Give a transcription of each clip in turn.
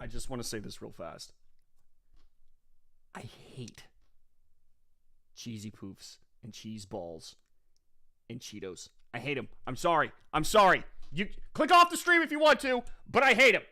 I just want to say this real fast. I hate cheesy poofs and cheese balls and Cheetos. I hate them. I'm sorry. I'm sorry. You click off the stream if you want to, but I hate them.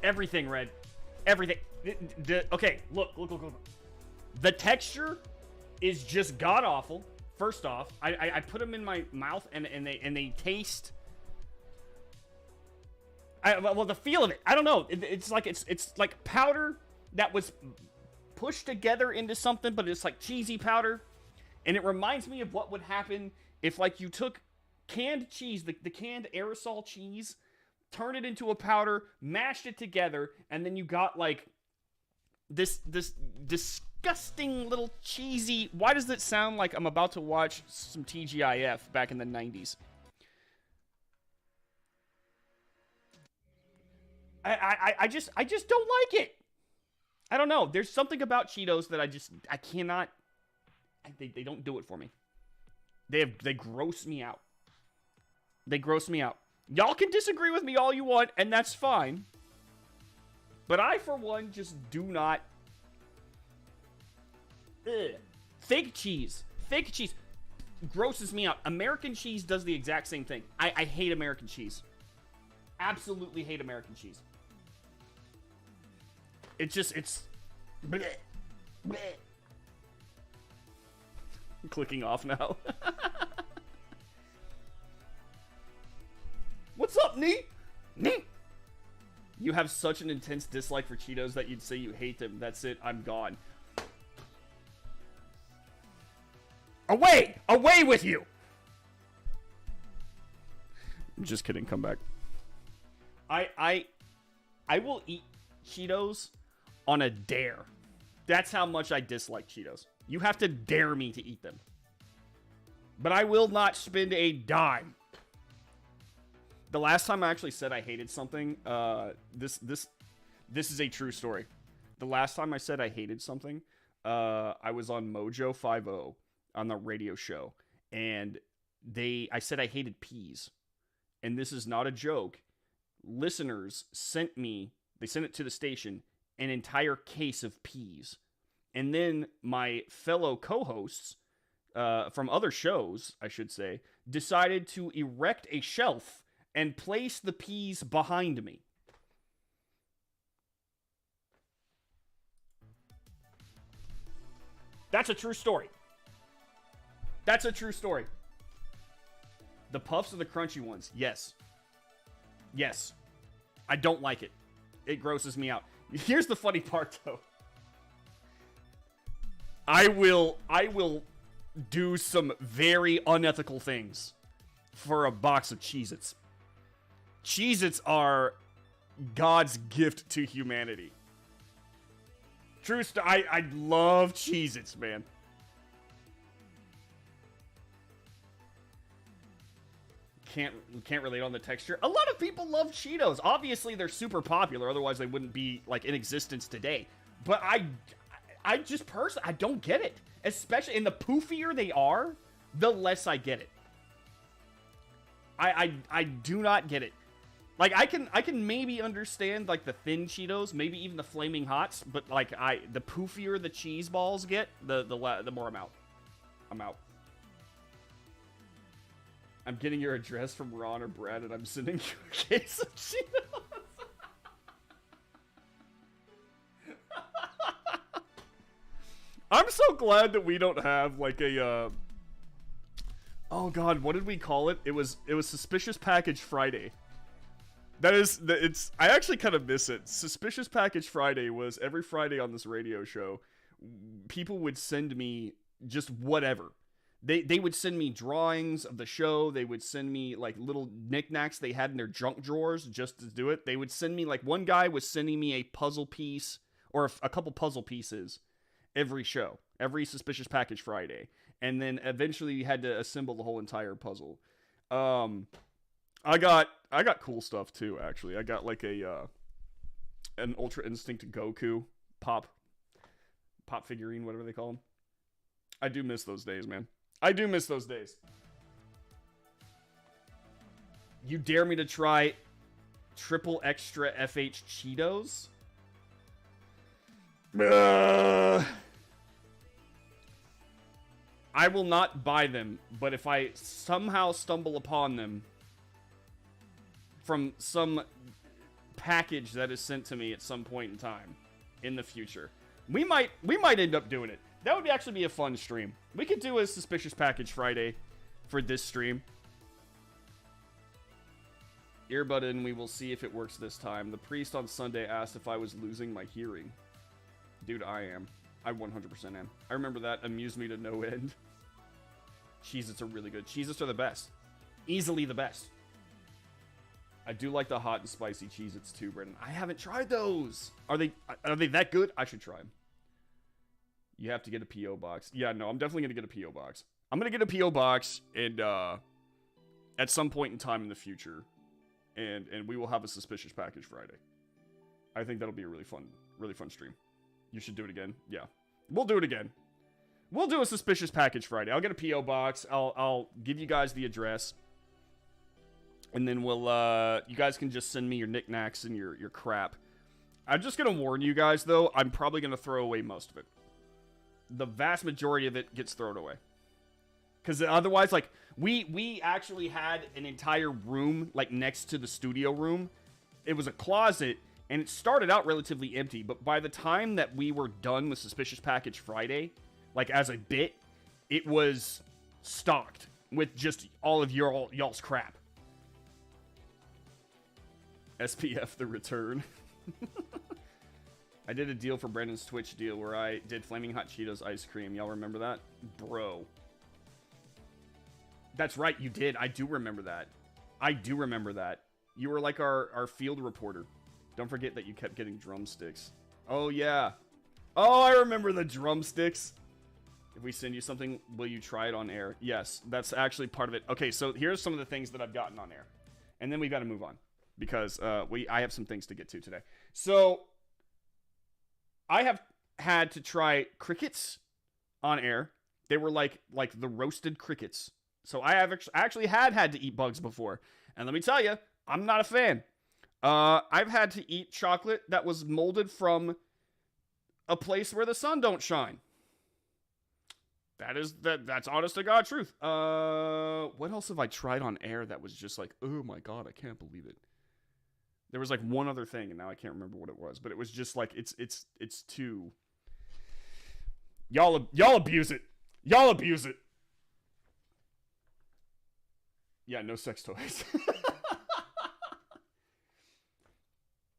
Everything, Red. Everything. Okay, look. The texture is just god-awful. First off, I put them in my mouth, and they taste... well, the feel of it, I don't know. It's like powder that was pushed together into something, but it's like cheesy powder. And it reminds me of what would happen if, like, you took canned cheese, the canned aerosol cheese, turned it into a powder, mashed it together, and then you got, like, this disgusting little cheesy... Why does it sound like I'm about to watch some TGIF back in the 90s? I just don't like it. I don't know. There's something about Cheetos that I cannot... They don't do it for me. They gross me out. They gross me out. Y'all can disagree with me all you want, and that's fine. But I, for one, just do not... Ugh. Fake cheese. Fake cheese grosses me out. American cheese does the exact same thing. I hate American cheese. Absolutely hate American cheese. It's bleh. Bleh. I'm clicking off now. What's up, Nee? Nee? You have such an intense dislike for Cheetos that you'd say you hate them. That's it. I'm gone. Away! Away with you! I'm just kidding. Come back. I will eat Cheetos on a dare. That's how much I dislike Cheetos. You have to dare me to eat them. But I will not spend a dime. The last time I actually said I hated something, this is a true story. The last time I said I hated something, I was on Mojo 50 on the radio show, and I said I hated peas. And this is not a joke. Listeners sent it to the station, an entire case of peas. And then my fellow co-hosts, from other shows, I should say, decided to erect a shelf and place the peas behind me. That's a true story. That's a true story. The puffs are the crunchy ones. Yes. Yes. I don't like it. It grosses me out. Here's the funny part, though. I will do some very unethical things for a box of Cheez-Its. Cheez-Its are God's gift to humanity. True story. I love Cheez-Its, man. Can't relate on the texture. A lot of people love Cheetos. Obviously, they're super popular. Otherwise, they wouldn't be like in existence today. But I just personally, I don't get it. Especially, and the poofier they are, the less I get it. I do not get it. Like, I can maybe understand, like, the thin Cheetos, maybe even the Flaming Hots, but, like, the poofier the cheese balls get, the more I'm out. I'm out. I'm getting your address from Ron or Brad, and I'm sending you a case of Cheetos. I'm so glad that we don't have, like, a, oh, God, what did we call it? It was Suspicious Package Friday. I actually kind of miss it. Suspicious Package Friday was every Friday on this radio show. People would send me just whatever. They would send me drawings of the show. They would send me, like, little knickknacks they had in their junk drawers just to do it. They would send me, like, one guy was sending me a puzzle piece or a couple puzzle pieces every show, every Suspicious Package Friday. And then eventually you had to assemble the whole entire puzzle. I got cool stuff too, actually. I got like an Ultra Instinct Goku pop figurine, whatever they call them. I do miss those days, man. I do miss those days. You dare me to try triple extra FH Cheetos? I will not buy them, but if I somehow stumble upon them from some package that is sent to me at some point in time in the future, we might end up doing it. That would actually be a fun stream. We could do a Suspicious Package Friday for this stream. Earbud in, we will see if it works this time. The priest on Sunday asked if I was losing my hearing. Dude, I am. I 100% am. I remember that. Amused me to no end. Cheez-Its are really good. Cheez-Its are the best. Easily the best. I do like the hot and spicy Cheez-Its too, Brendan. I haven't tried those. Are they that good? I should try them. You have to get a P.O. box. Yeah, no, I'm definitely going to get a P.O. box. I'm going to get a P.O. box and at some point in time in the future. And we will have a Suspicious Package Friday. I think that'll be a really fun stream. You should do it again. Yeah. We'll do it again. We'll do a Suspicious Package Friday. I'll get a P.O. box. I'll give you guys the address. And then we'll, you guys can just send me your knickknacks and your crap. I'm just going to warn you guys, though, I'm probably going to throw away most of it. The vast majority of it gets thrown away. Because otherwise, like, we actually had an entire room, like, next to the studio room. It was a closet, and it started out relatively empty. But by the time that we were done with Suspicious Package Friday, like, as a bit, it was stocked with just all of y'all's crap. SPF the return. I did a deal for Brandon's Twitch deal where I did Flaming Hot Cheetos ice cream. Y'all remember that? Bro. That's right, you did. I do remember that. I do remember that. You were like our field reporter. Don't forget that you kept getting drumsticks. Oh, yeah. Oh, I remember the drumsticks. If we send you something, will you try it on air? Yes, that's actually part of it. Okay, so here's some of the things that I've gotten on air. And then we got to move on. Because I have some things to get to today. So, I have had to try crickets on air. They were like the roasted crickets. So I have actually had to eat bugs before. And let me tell you, I'm not a fan. I've had to eat chocolate that was molded from a place where the sun don't shine. That's honest to God truth. What else have I tried on air that was just like, oh my God, I can't believe it. There was like one other thing, and now I can't remember what it was, but it was just like it's too. Y'all abuse it. Y'all abuse it. Yeah, no sex toys.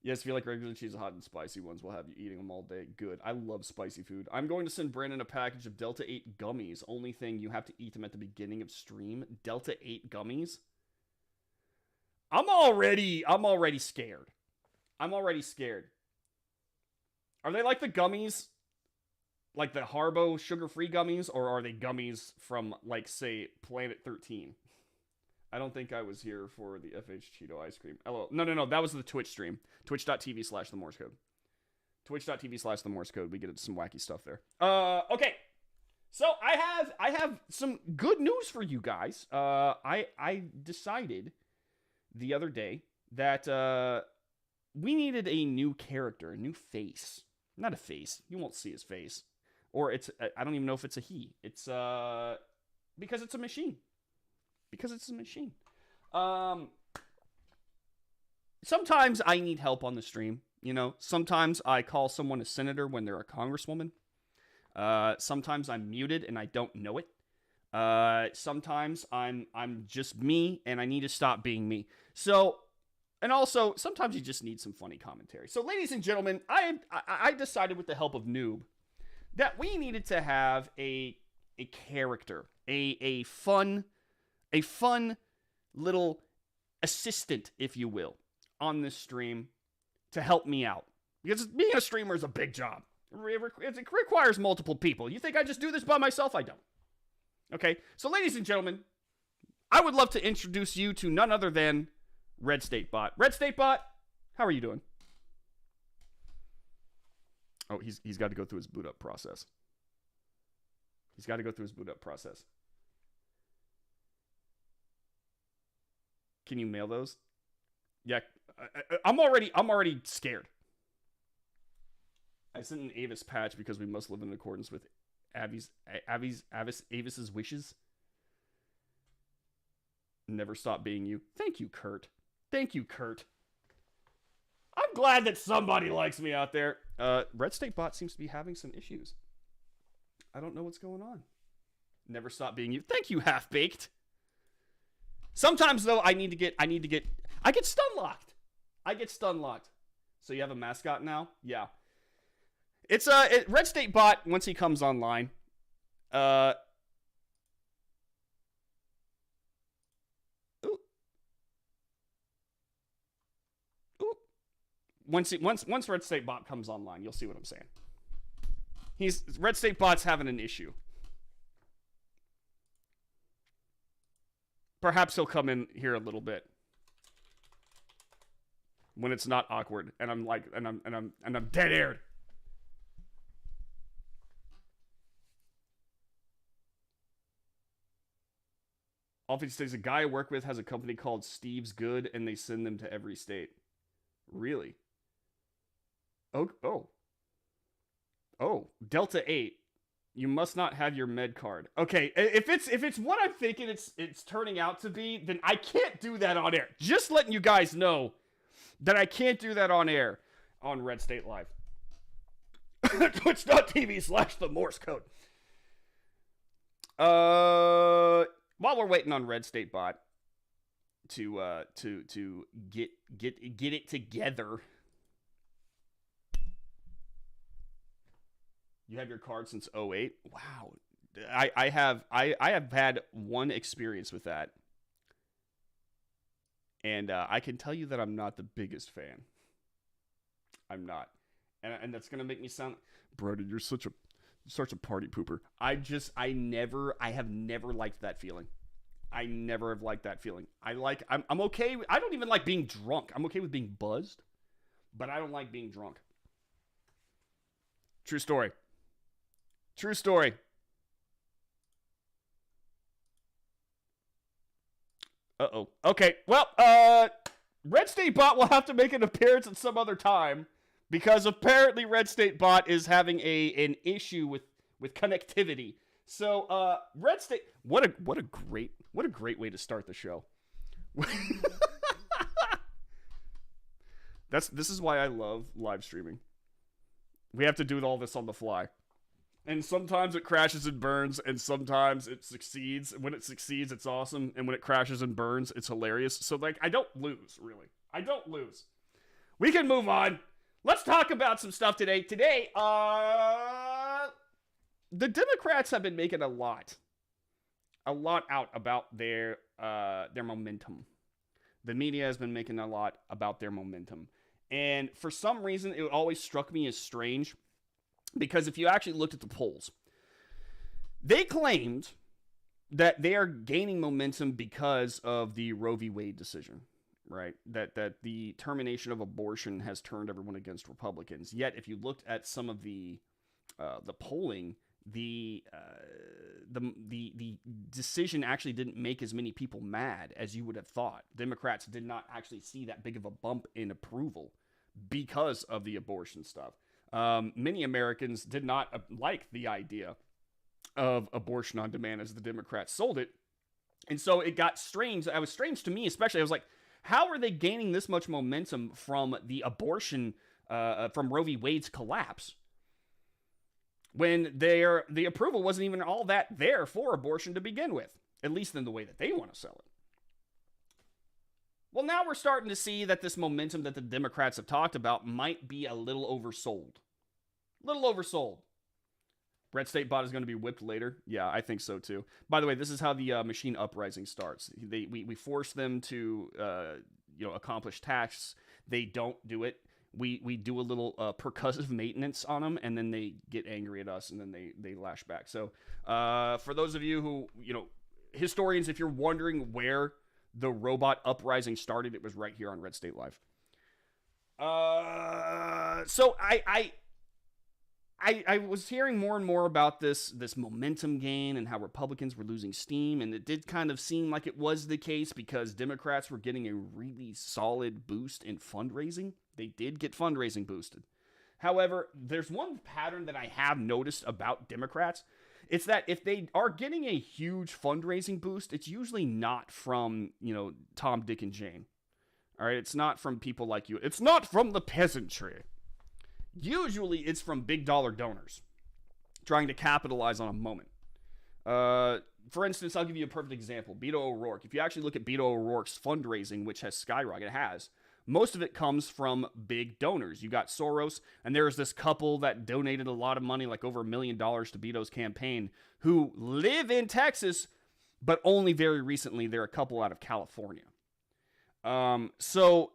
Yes, if you like regular cheese, hot and spicy ones, we'll have you eating them all day. Good. I love spicy food. I'm going to send Brandon a package of Delta 8 gummies. Only thing, you have to eat them at the beginning of stream. Delta 8 gummies? I'm already scared. I'm already scared. Are they like the gummies? Like the Haribo sugar-free gummies? Or are they gummies from, like, say, Planet 13? I don't think I was here for the FH Cheeto ice cream. Oh, no. That was the Twitch stream. Twitch.tv/the Morse code. Twitch.tv/the Morse code. We get into some wacky stuff there. Okay. So I have some good news for you guys. I decided the other day that we needed a new character, a new face. Not a face. You won't see his face. Or I don't even know if it's a he. It's because it's a machine. Because it's a machine. Sometimes I need help on the stream. You know, sometimes I call someone a senator when they're a congresswoman. Sometimes I'm muted and I don't know it. Sometimes I'm just me and I need to stop being me. So, and also sometimes you just need some funny commentary. So, ladies and gentlemen, I decided with the help of Noob that we needed to have a character, a fun little assistant, if you will, on this stream to help me out. Because being a streamer is a big job. It requires multiple people. You think I just do this by myself? I don't. Okay, so ladies and gentlemen, I would love to introduce you to none other than Red State Bot. Red State Bot, how are you doing? Oh, he's got to go through his boot up process. Can you mail those? Yeah, I'm already scared. I sent an Avis patch because we must live in accordance with Avis's wishes. Never stop being you. Thank you, Kurt. I'm glad that somebody likes me out there. Red State Bot seems to be having some issues. I don't know what's going on. Never stop being you. Thank you, Half Baked. Sometimes though, I get stun locked. So you have a mascot now? Yeah. It's Red State Bot once he comes online. Once Red State Bot comes online, you'll see what I'm saying. Red State Bot's having an issue. Perhaps he'll come in here a little bit when it's not awkward, and I'm dead aired. Office says a guy I work with has a company called Steve's Good, and they send them to every state. Really? Oh, Delta 8. You must not have your med card. Okay, if it's what I'm thinking it's turning out to be, then I can't do that on air. Just letting you guys know that I can't do that on air on Red State Live. Twitch.tv/the Morse code. While we're waiting on Red State Bot to get it together. You have your card since 2008? Wow. I have had one experience with that. And I can tell you that I'm not the biggest fan. I'm not. And that's going to make me sound, Brody, you're such a party pooper. I have never liked that feeling. I never have liked that feeling. I'm okay. I don't even like being drunk. I'm okay with being buzzed, but I don't like being drunk. True story. Uh-oh. Okay. Well, Red State Bot will have to make an appearance at some other time because apparently Red State Bot is having an issue with connectivity. So, Red State, what a great way to start the show. This is why I love live streaming. We have to do all this on the fly. And sometimes it crashes and burns, and sometimes it succeeds. When it succeeds, it's awesome. And when it crashes and burns, it's hilarious. So, I don't lose, really. I don't lose. We can move on. Let's talk about some stuff today. Today, the Democrats have been making a lot out about their momentum. The media has been making a lot about their momentum. And for some reason, it always struck me as strange because if you actually looked at the polls, they claimed that they are gaining momentum because of the Roe v. Wade decision, right? That the termination of abortion has turned everyone against Republicans. Yet, if you looked at some of the polling, the decision actually didn't make as many people mad as you would have thought. Democrats did not actually see that big of a bump in approval because of the abortion stuff. Many Americans did not like the idea of abortion on demand as the Democrats sold it. And so it got strange. It was strange to me, especially. I was like, how are they gaining this much momentum from the abortion, from Roe v. Wade's collapse? When the approval wasn't even all that there for abortion to begin with, at least in the way that they want to sell it. Well, now we're starting to see that this momentum that the Democrats have talked about might be a little oversold. Red State Bot is going to be whipped later. Yeah, I think so too. By the way, this is how the machine uprising starts. We force them to accomplish tasks. They don't do it. We do a little percussive maintenance on them, and then they get angry at us, and then they lash back. So for those of you who, historians, if you're wondering where the robot uprising started, it was right here on Red State Live. So I was hearing more and more about this momentum gain and how Republicans were losing steam, and it did kind of seem like it was the case because Democrats were getting a really solid boost in fundraising. They did get fundraising boosted. However, there's one pattern that I have noticed about Democrats. It's that if they are getting a huge fundraising boost, it's usually not from, Tom, Dick, and Jane. All right, it's not from people like you. It's not from the peasantry. Usually it's from big dollar donors trying to capitalize on a moment. For instance, I'll give you a perfect example. Beto O'Rourke. If you actually look at Beto O'Rourke's fundraising, which has skyrocketed, most of it comes from big donors. You got Soros, and there's this couple that donated a lot of money, like over $1 million to Beto's campaign, who live in Texas, but only very recently they're a couple out of California. So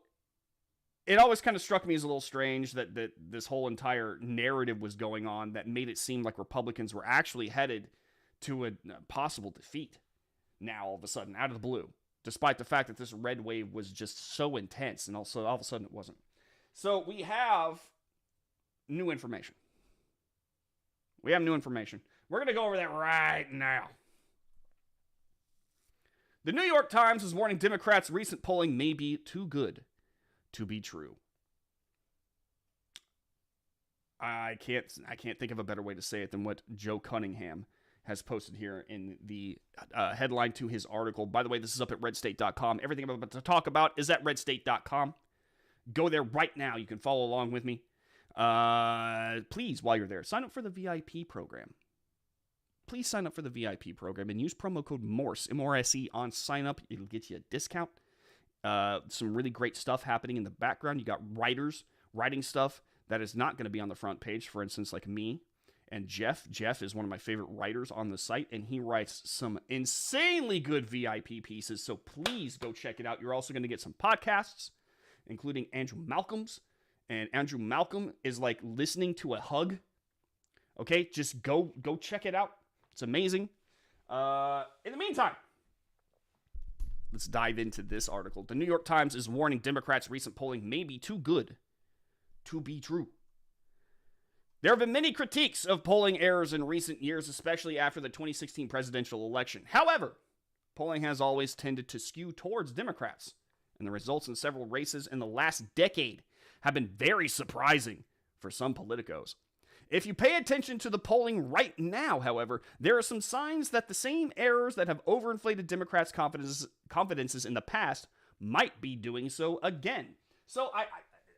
it always kind of struck me as a little strange that this whole entire narrative was going on that made it seem like Republicans were actually headed to a possible defeat now all of a sudden, out of the blue, despite the fact that this red wave was just so intense, and also all of a sudden it wasn't. So we have new information. We're going to go over that right now. The New York Times is warning Democrats' recent polling may be too good to be true. I can't think of a better way to say it than what Joe Cunningham has posted here in the headline to his article. By the way, this is up at redstate.com. Everything I'm about to talk about is at redstate.com. Go there right now. You can follow along with me. Please, while you're there, sign up for the VIP program. Please sign up for the VIP program and use promo code MORSE, M-O-R-S-E, on sign up. It'll get you a discount. Some really great stuff happening in the background. You got writers writing stuff that is not going to be on the front page. For instance, like me and Jeff. Jeff is one of my favorite writers on the site, and he writes some insanely good VIP pieces, so please go check it out. You're also going to get some podcasts, including Andrew Malcolm's, and Andrew Malcolm is like listening to a hug. Okay, just go check it out. It's amazing. In the meantime, let's dive into this article. The New York Times is warning Democrats' recent polling may be too good to be true. There have been many critiques of polling errors in recent years, especially after the 2016 presidential election. However, polling has always tended to skew towards Democrats, and the results in several races in the last decade have been very surprising for some politicos. If you pay attention to the polling right now, however, there are some signs that the same errors that have overinflated Democrats' confidences in the past might be doing so again. So,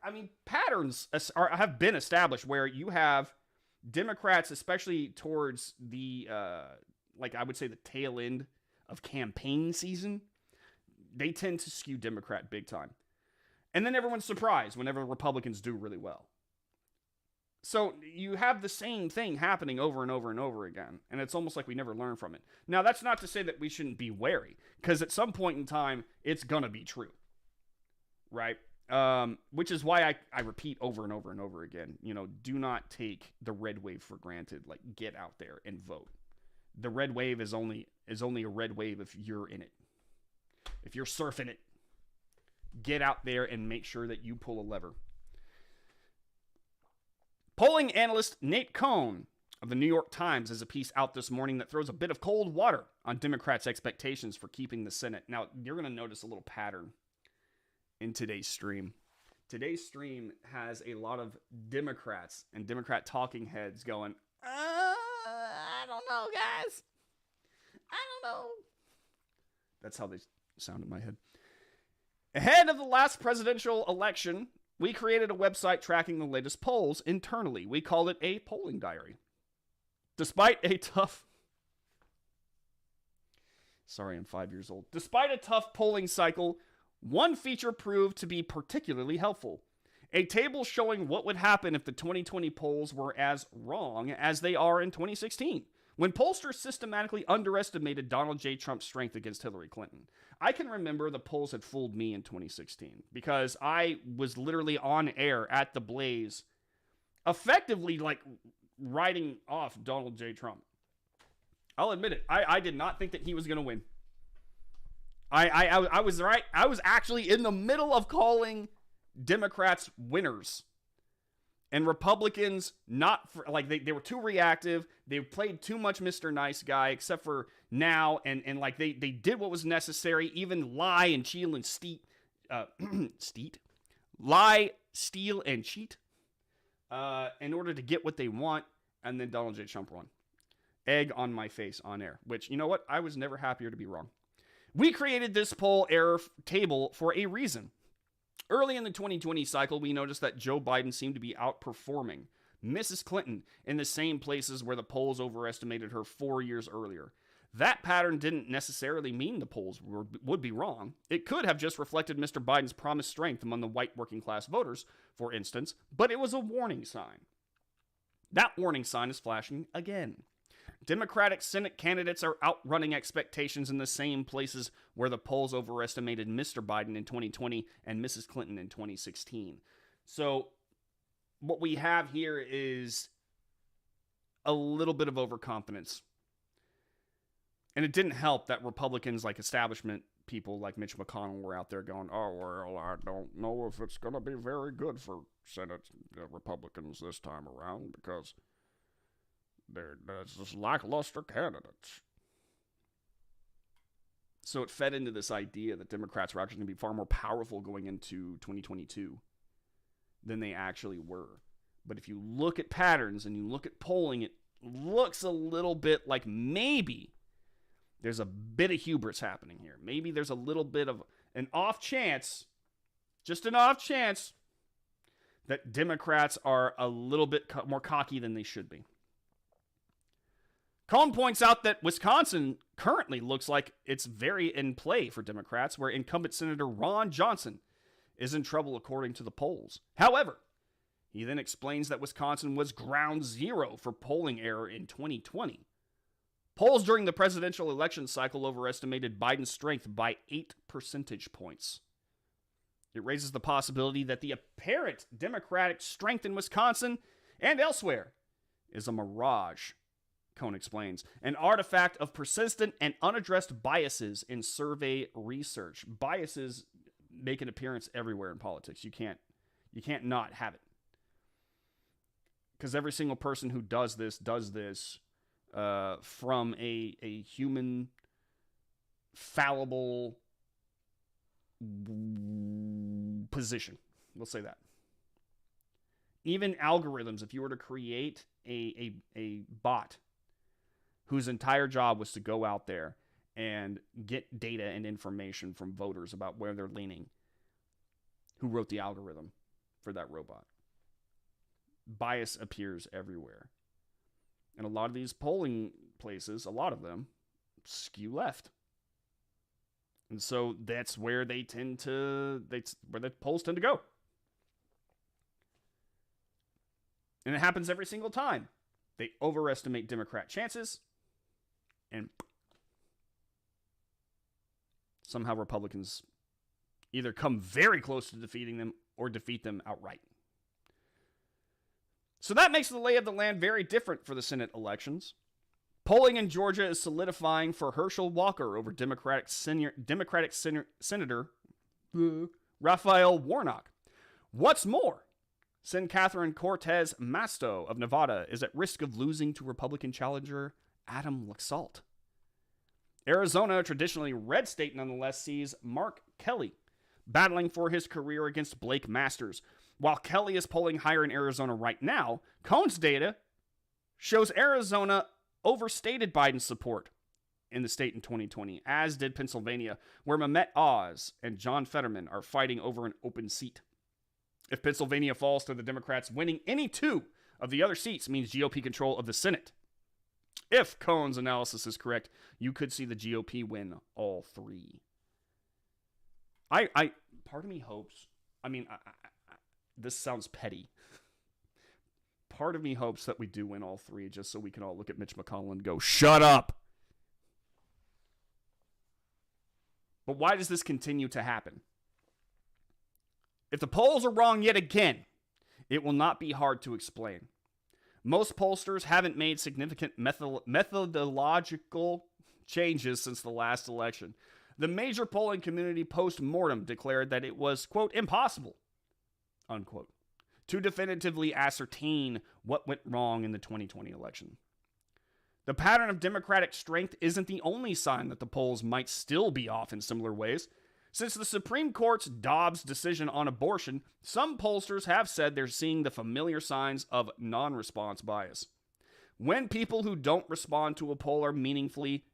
I mean, patterns have been established where you have Democrats, especially towards the, I would say the tail end of campaign season, they tend to skew Democrat big time. And then everyone's surprised whenever Republicans do really well. So you have the same thing happening over and over and over again, and it's almost like we never learn from it. Now, that's not to say that we shouldn't be wary, because at some point in time, it's going to be true, right? Which is why I repeat over and over and over again, do not take the red wave for granted. Like, get out there and vote. The red wave is only a red wave if you're in it. If you're surfing it, get out there and make sure that you pull a lever. Polling analyst Nate Cohn of the New York Times has a piece out this morning that throws a bit of cold water on Democrats' expectations for keeping the Senate. Now, you're going to notice a little pattern in today's stream. Today's stream has a lot of Democrats and Democrat talking heads going, I don't know, guys. I don't know. That's how they sound in my head. Ahead of the last presidential election, we created a website tracking the latest polls internally. We called it a polling diary. Despite a tough... Sorry, I'm 5 years old. Despite a tough polling cycle, one feature proved to be particularly helpful. A table showing what would happen if the 2020 polls were as wrong as they are in 2016, when pollsters systematically underestimated Donald J. Trump's strength against Hillary Clinton. I can remember the polls had fooled me in 2016 because I was literally on air at the Blaze, effectively like writing off Donald J. Trump. I'll admit it. I did not think that he was going to win. I was right. I was actually in the middle of calling Democrats winners. And Republicans, not for, like they were too reactive. They played too much Mr. Nice Guy, except for now. And like they did what was necessary, even lie and cheat and lie, steal, and cheat in order to get what they want. And then Donald J. Trump won. Egg on my face on air, which, you know what? I was never happier to be wrong. We created this poll error table for a reason. Early in the 2020 cycle, we noticed that Joe Biden seemed to be outperforming Mrs. Clinton in the same places where the polls overestimated her 4 years earlier. That pattern didn't necessarily mean the polls would be wrong. It could have just reflected Mr. Biden's promised strength among the white working class voters, for instance, but it was a warning sign. That warning sign is flashing again. Democratic Senate candidates are outrunning expectations in the same places where the polls overestimated Mr. Biden in 2020 and Mrs. Clinton in 2016. So what we have here is a little bit of overconfidence. And it didn't help that Republicans, like establishment people like Mitch McConnell, were out there going, oh, well, I don't know if it's going to be very good for Senate Republicans this time around because there's just lackluster candidates. So it fed into this idea that Democrats were actually going to be far more powerful going into 2022 than they actually were. But if you look at patterns and you look at polling, it looks a little bit like maybe there's a bit of hubris happening here. Maybe there's a little bit of an off chance, just an off chance, that Democrats are a little bit more cocky than they should be. Cohn points out that Wisconsin currently looks like it's very in play for Democrats, where incumbent Senator Ron Johnson is in trouble according to the polls. However, he then explains that Wisconsin was ground zero for polling error in 2020. Polls during the presidential election cycle overestimated Biden's strength by 8 percentage points. It raises the possibility that the apparent Democratic strength in Wisconsin and elsewhere is a mirage, Cohn explains, an artifact of persistent and unaddressed biases in survey research. Biases make an appearance everywhere in politics. You can't not have it. Because every single person who does this from a human, fallible position. We'll say that. Even algorithms, if you were to create a bot whose entire job was to go out there and get data and information from voters about where they're leaning, who wrote the algorithm for that robot? Bias appears everywhere. And a lot of these polling places, a lot of them, skew left. And so that's where where the polls tend to go. And it happens every single time. They overestimate Democrat chances, and somehow Republicans either come very close to defeating them or defeat them outright. So that makes the lay of the land very different for the Senate elections. Polling in Georgia is solidifying for Herschel Walker over Democratic Senator Raphael Warnock. What's more, Sen. Catherine Cortez Masto of Nevada is at risk of losing to Republican challenger Adam Laxalt. Arizona, a traditionally red state nonetheless, sees Mark Kelly battling for his career against Blake Masters. While Kelly is polling higher in Arizona right now, Cohn's data shows Arizona overstated Biden's support in the state in 2020, as did Pennsylvania, where Mehmet Oz and John Fetterman are fighting over an open seat. If Pennsylvania falls to the Democrats, winning any two of the other seats means GOP control of the Senate. If Cohn's analysis is correct, you could see the GOP win all three. Part of me hopes, this sounds petty. Part of me hopes that we do win all three just so we can all look at Mitch McConnell and go, shut up! But why does this continue to happen? If the polls are wrong yet again, it will not be hard to explain. Most pollsters haven't made significant methodological changes since the last election. The major polling community post-mortem declared that it was, quote, impossible, unquote, to definitively ascertain what went wrong in the 2020 election. The pattern of Democratic strength isn't the only sign that the polls might still be off in similar ways. Since the Supreme Court's Dobbs decision on abortion, some pollsters have said they're seeing the familiar signs of non-response bias. When people who don't respond to a poll are meaningfully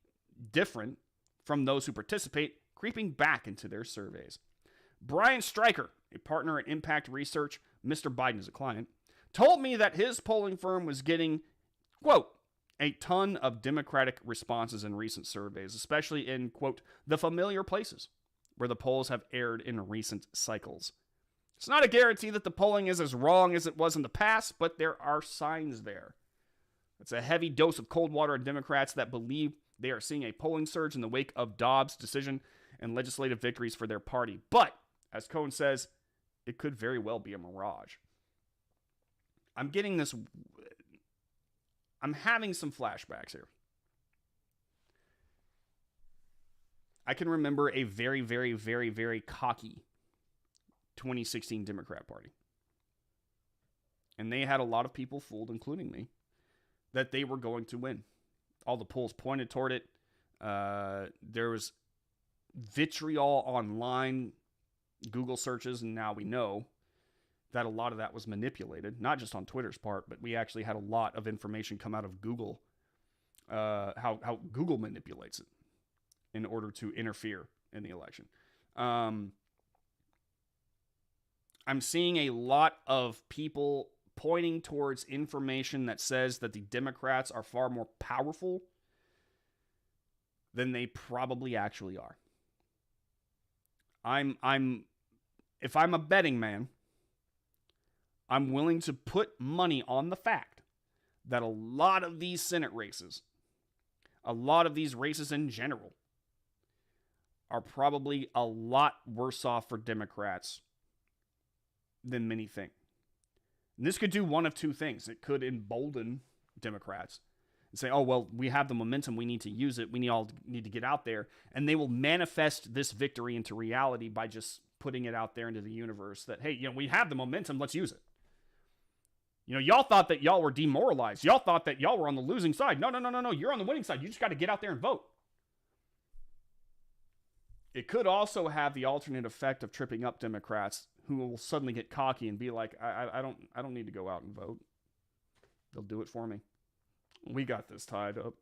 different from those who participate, creeping back into their surveys. Brian Stryker, a partner at Impact Research, Mr. Biden is a client, told me that his polling firm was getting, quote, a ton of Democratic responses in recent surveys, especially in, quote, the familiar places where the polls have aired in recent cycles. It's not a guarantee that the polling is as wrong as it was in the past, but there are signs there. It's a heavy dose of cold water on Democrats that believe they are seeing a polling surge in the wake of Dobbs' decision and legislative victories for their party. But, as Cohn says, it could very well be a mirage. I'm having some flashbacks here. I can remember a very, very, very, very cocky 2016 Democrat Party. And they had a lot of people fooled, including me, that they were going to win. All the polls pointed toward it. There was vitriol online, Google searches, and now we know that a lot of that was manipulated, not just on Twitter's part, but we actually had a lot of information come out of Google, how Google manipulates it in order to interfere in the election. I'm seeing a lot of people pointing towards information that says that the Democrats are far more powerful than they probably actually are. If I'm a betting man, I'm willing to put money on the fact that a lot of these Senate races, a lot of these races in general, are probably a lot worse off for Democrats than many think. And this could do one of two things. It could embolden Democrats and say, oh, well, we have the momentum. We need to use it. We all need to get out there. And they will manifest this victory into reality by just putting it out there into the universe that, hey, we have the momentum. Let's use it. Y'all thought that y'all were demoralized. Y'all thought that y'all were on the losing side. No. You're on the winning side. You just got to get out there and vote. It could also have the alternate effect of tripping up Democrats who will suddenly get cocky and be like, I don't need to go out and vote. They'll do it for me. We got this tied up.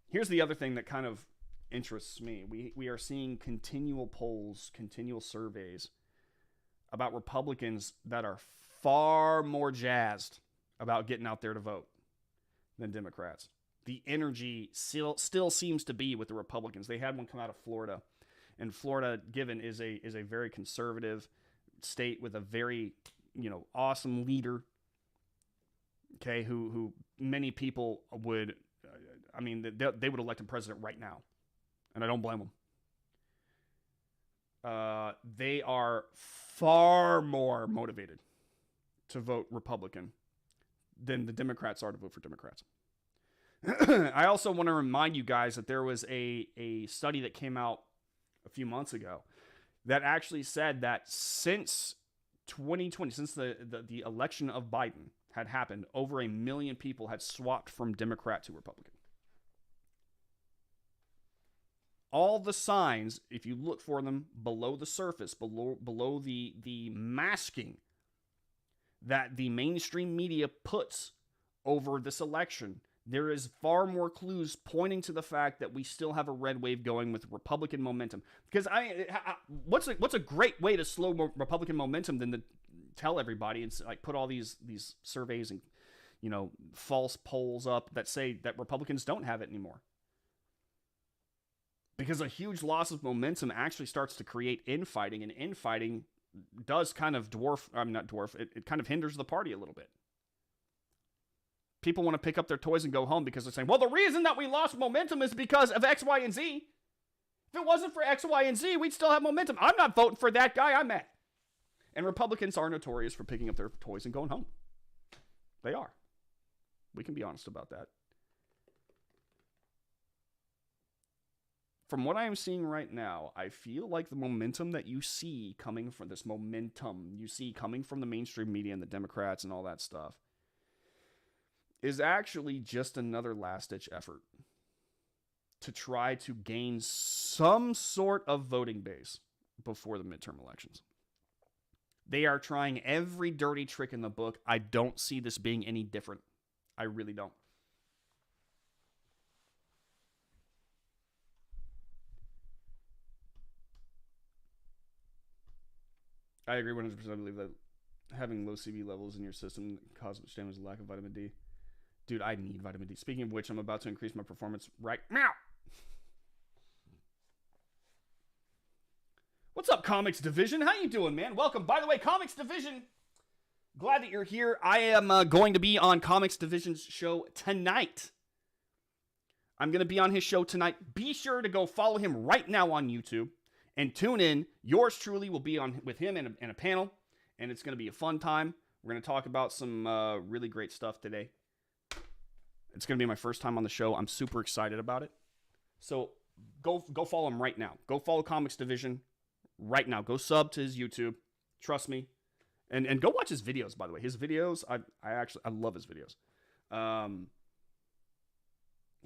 Here's the other thing that kind of interests me. We are seeing continual polls, continual surveys about Republicans that are far more jazzed about getting out there to vote than Democrats. The energy still seems to be with the Republicans. They had one come out of Florida, and Florida, given, is a very conservative state with a very awesome leader. Okay, who many people would, they would elect him president right now, and I don't blame them. They are far more motivated to vote Republican than the Democrats are to vote for Democrats. I also want to remind you guys that there was a study that came out a few months ago that actually said that since 2020, since the election of Biden had happened, over 1 million people had swapped from Democrat to Republican. All the signs, if you look for them below the surface, below the masking that the mainstream media puts over this election, there is far more clues pointing to the fact that we still have a red wave going with Republican momentum. Because what's a great way to slow Republican momentum than to tell everybody and like put all these surveys and false polls up that say that Republicans don't have it anymore. Because a huge loss of momentum actually starts to create infighting, and infighting does kind of it kind of hinders the party a little bit. People want to pick up their toys and go home because they're saying, well, the reason that we lost momentum is because of X, Y, and Z. If it wasn't for X, Y, and Z, we'd still have momentum. I'm not voting for that guy. I'm mad. And Republicans are notorious for picking up their toys and going home. They are. We can be honest about that. From what I am seeing right now, I feel like the momentum that you see coming from the mainstream media and the Democrats and all that stuff is actually just another last-ditch effort to try to gain some sort of voting base before the midterm elections. They are trying every dirty trick in the book. I don't see this being any different. I really don't. I agree 100%. I believe that having low CV levels in your system causes much damage, lack of vitamin D. Dude, I need vitamin D. Speaking of which, I'm about to increase my performance right now. What's up, Comics Division? How you doing, man? Welcome. By the way, Comics Division, glad that you're here. I am going to be on Comics Division's show tonight. I'm going to be on his show tonight. Be sure to go follow him right now on YouTube and tune in. Yours truly will be on with him in a panel, and it's going to be a fun time. We're going to talk about some really great stuff today. It's going to be my first time on the show. I'm super excited about it. So go follow him right now. Go follow Comics Division right now. Go sub to his YouTube. Trust me. And go watch his videos, by the way. His videos, I love his videos.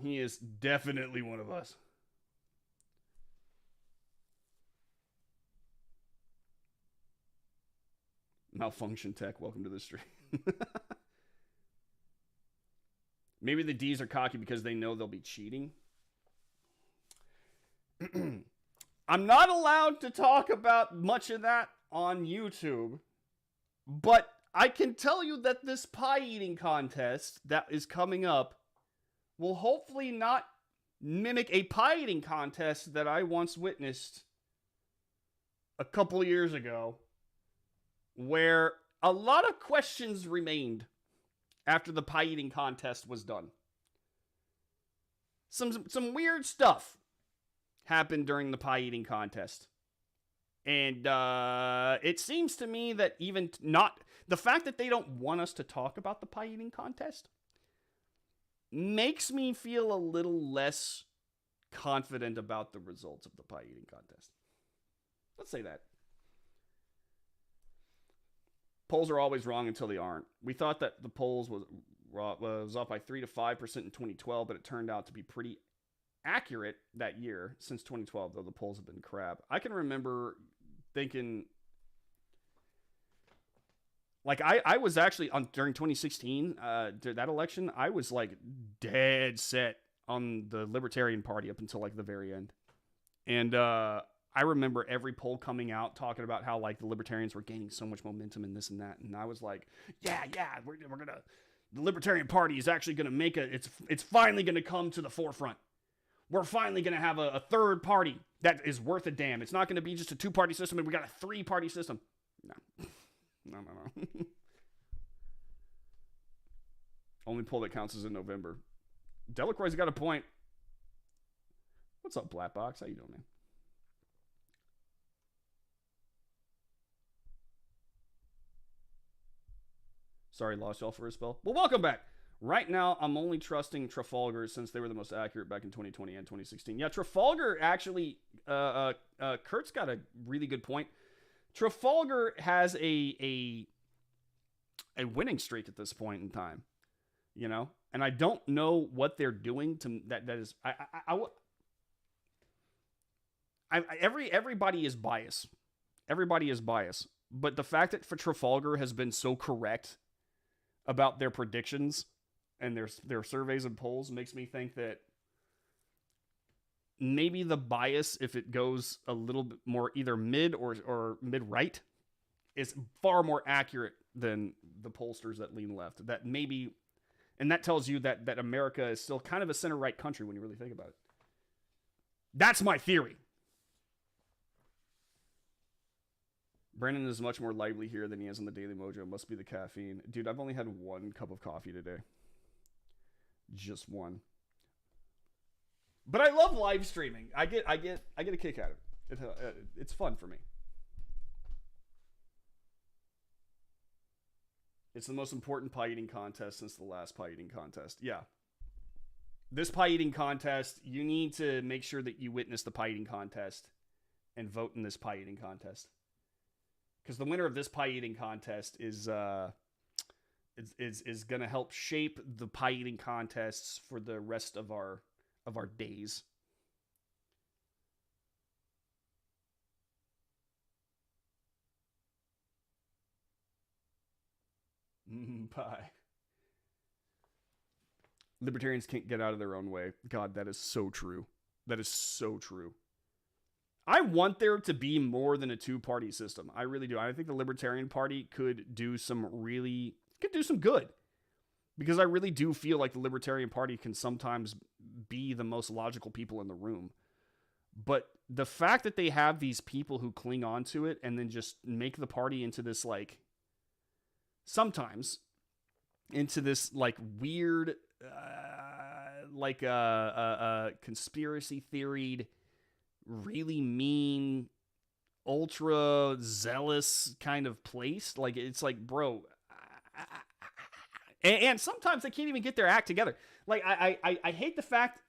He is definitely one of us. Malfunction Tech, welcome to the stream. Maybe the D's are cocky because they know they'll be cheating. I'm not allowed to talk about much of that on YouTube, but I can tell you that this pie eating contest that is coming up will hopefully not mimic a pie eating contest that I once witnessed a couple years ago, where a lot of questions remained after the pie eating contest was done. Some weird stuff happened during the pie eating contest. And it seems to me that even not the fact that they don't want us to talk about the pie eating contest makes me feel a little less confident about the results of the pie eating contest. Let's say that. Polls are always wrong until they aren't. We thought that the polls was off by 3 to 5% in 2012, but it turned out to be pretty accurate that year. Since 2012, though, the polls have been crap. I can remember thinking, like, I was actually during 2016, that election, I was like dead set on the Libertarian Party up until like the very end. And I remember every poll coming out talking about how like the Libertarians were gaining so much momentum and this and that. And I was like, yeah, we're gonna, the Libertarian Party is actually going to make it's finally going to come to the forefront. We're finally going to have a third party that is worth a damn. It's not going to be just a 2-party system, and we got a 3-party system. No. No. Only poll that counts is in November. Delacroix's got a point. What's up, Black Box? How you doing, man? Sorry, lost y'all for a spell. Well, welcome back. Right now, I'm only trusting Trafalgar since they were the most accurate back in 2020 and 2016. Yeah, Trafalgar actually, Kurt's got a really good point. Trafalgar has a winning streak at this point in time, you know, and I don't know what they're doing to that. That is, everybody is biased. Everybody is biased, but the fact that for Trafalgar has been so correct about their predictions and their surveys and polls makes me think that maybe the bias, if it goes a little bit more either mid or mid-right, is far more accurate than the pollsters that lean left. That maybe, and that tells you that America is still kind of a center-right country when you really think about it. That's my theory. Brandon is much more lively here than he is on the Daily Mojo. Must be the caffeine. Dude, I've only had 1 cup of coffee today. Just 1. But I love live streaming. I get a kick out of it. It's fun for me. It's the most important pie eating contest since the last pie eating contest. Yeah. This pie eating contest, you need to make sure that you witness the pie eating contest and vote in this pie eating contest. Because the winner of this pie eating contest is going to help shape the pie eating contests for the rest of our days. Pie. Libertarians can't get out of their own way. God, that is so true. That is so true. I want there to be more than a 2-party system. I really do. I think the Libertarian Party could do some good. Because I really do feel like the Libertarian Party can sometimes be the most logical people in the room. But the fact that they have these people who cling on to it and then just make the party into this, like, sometimes into this, like, weird, conspiracy theoried, really mean, ultra zealous kind of place. Like, it's like, bro, and sometimes they can't even get their act together. Like, I hate the fact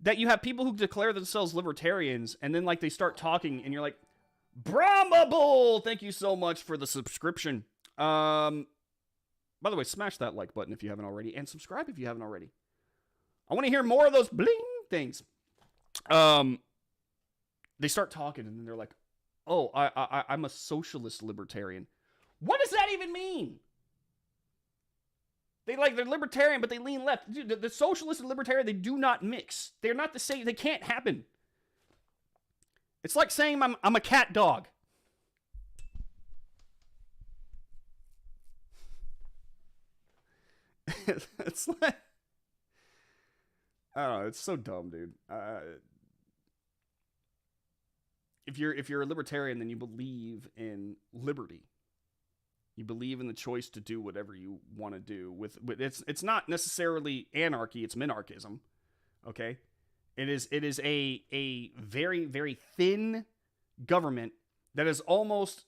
that you have people who declare themselves libertarians and then, like, they start talking and you're like, Brahma Bull, thank you so much for the subscription. By the way, smash that like button if you haven't already, and subscribe if you haven't already. I want to hear more of those bling things. They start talking and then they're like, oh, I'm a socialist libertarian. What does that even mean? They're libertarian, but they lean left. Dude, the socialist and libertarian, they do not mix. They're not the same. They can't happen. It's like saying I'm a cat dog. It's like, I don't know. It's so dumb, dude. If you're a libertarian, then you believe in liberty. You believe in the choice to do whatever you want to do. With it's not necessarily anarchy; it's minarchism. Okay, it is a very, very thin government that is almost,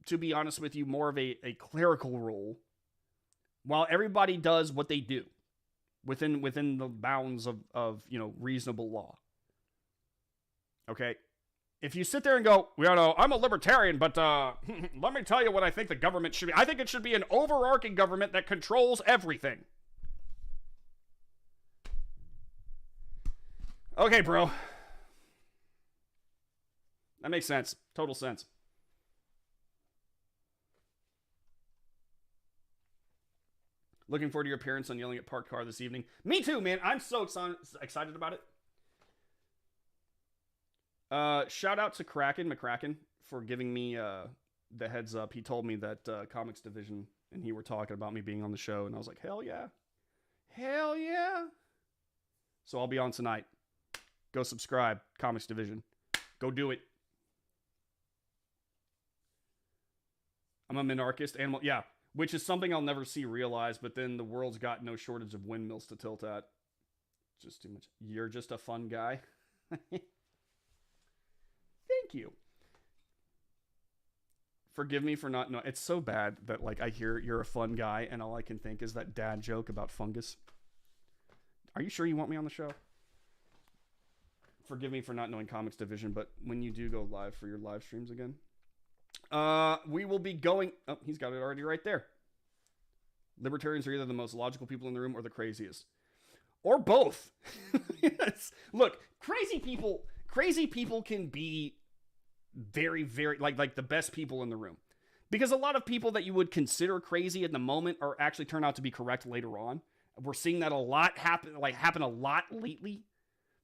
to be honest with you, more of a clerical role, while everybody does what they do within the bounds of reasonable law. Okay. If you sit there and go, I'm a libertarian, but let me tell you what I think the government should be. I think it should be an overarching government that controls everything. Okay, bro. That makes sense. Total sense. Looking forward to your appearance on Yelling at Parked Car this evening. Me too, man. I'm so excited about it. Shout out to Kraken McCracken for giving me the heads up. He told me that Comics Division and he were talking about me being on the show, and I was like, hell yeah. Hell yeah. So I'll be on tonight. Go subscribe, Comics Division. Go do it. I'm a minarchist animal. Yeah, which is something I'll never see realized, but then the world's got no shortage of windmills to tilt at. Just too much. You're just a fun guy. Thank you. Forgive me for not knowing. It's so bad that like I hear you're a fun guy and all I can think is that dad joke about fungus. Are you sure you want me on the show? Forgive me for not knowing Comics Division, but when you do go live for your live streams again, we will be going. Oh, he's got it already right there. Libertarians are either the most logical people in the room or the craziest, or both. Yes. Look, crazy people can be very, very like the best people in the room, because a lot of people that you would consider crazy at the moment are actually turn out to be correct later on. We're seeing that a lot happen a lot lately.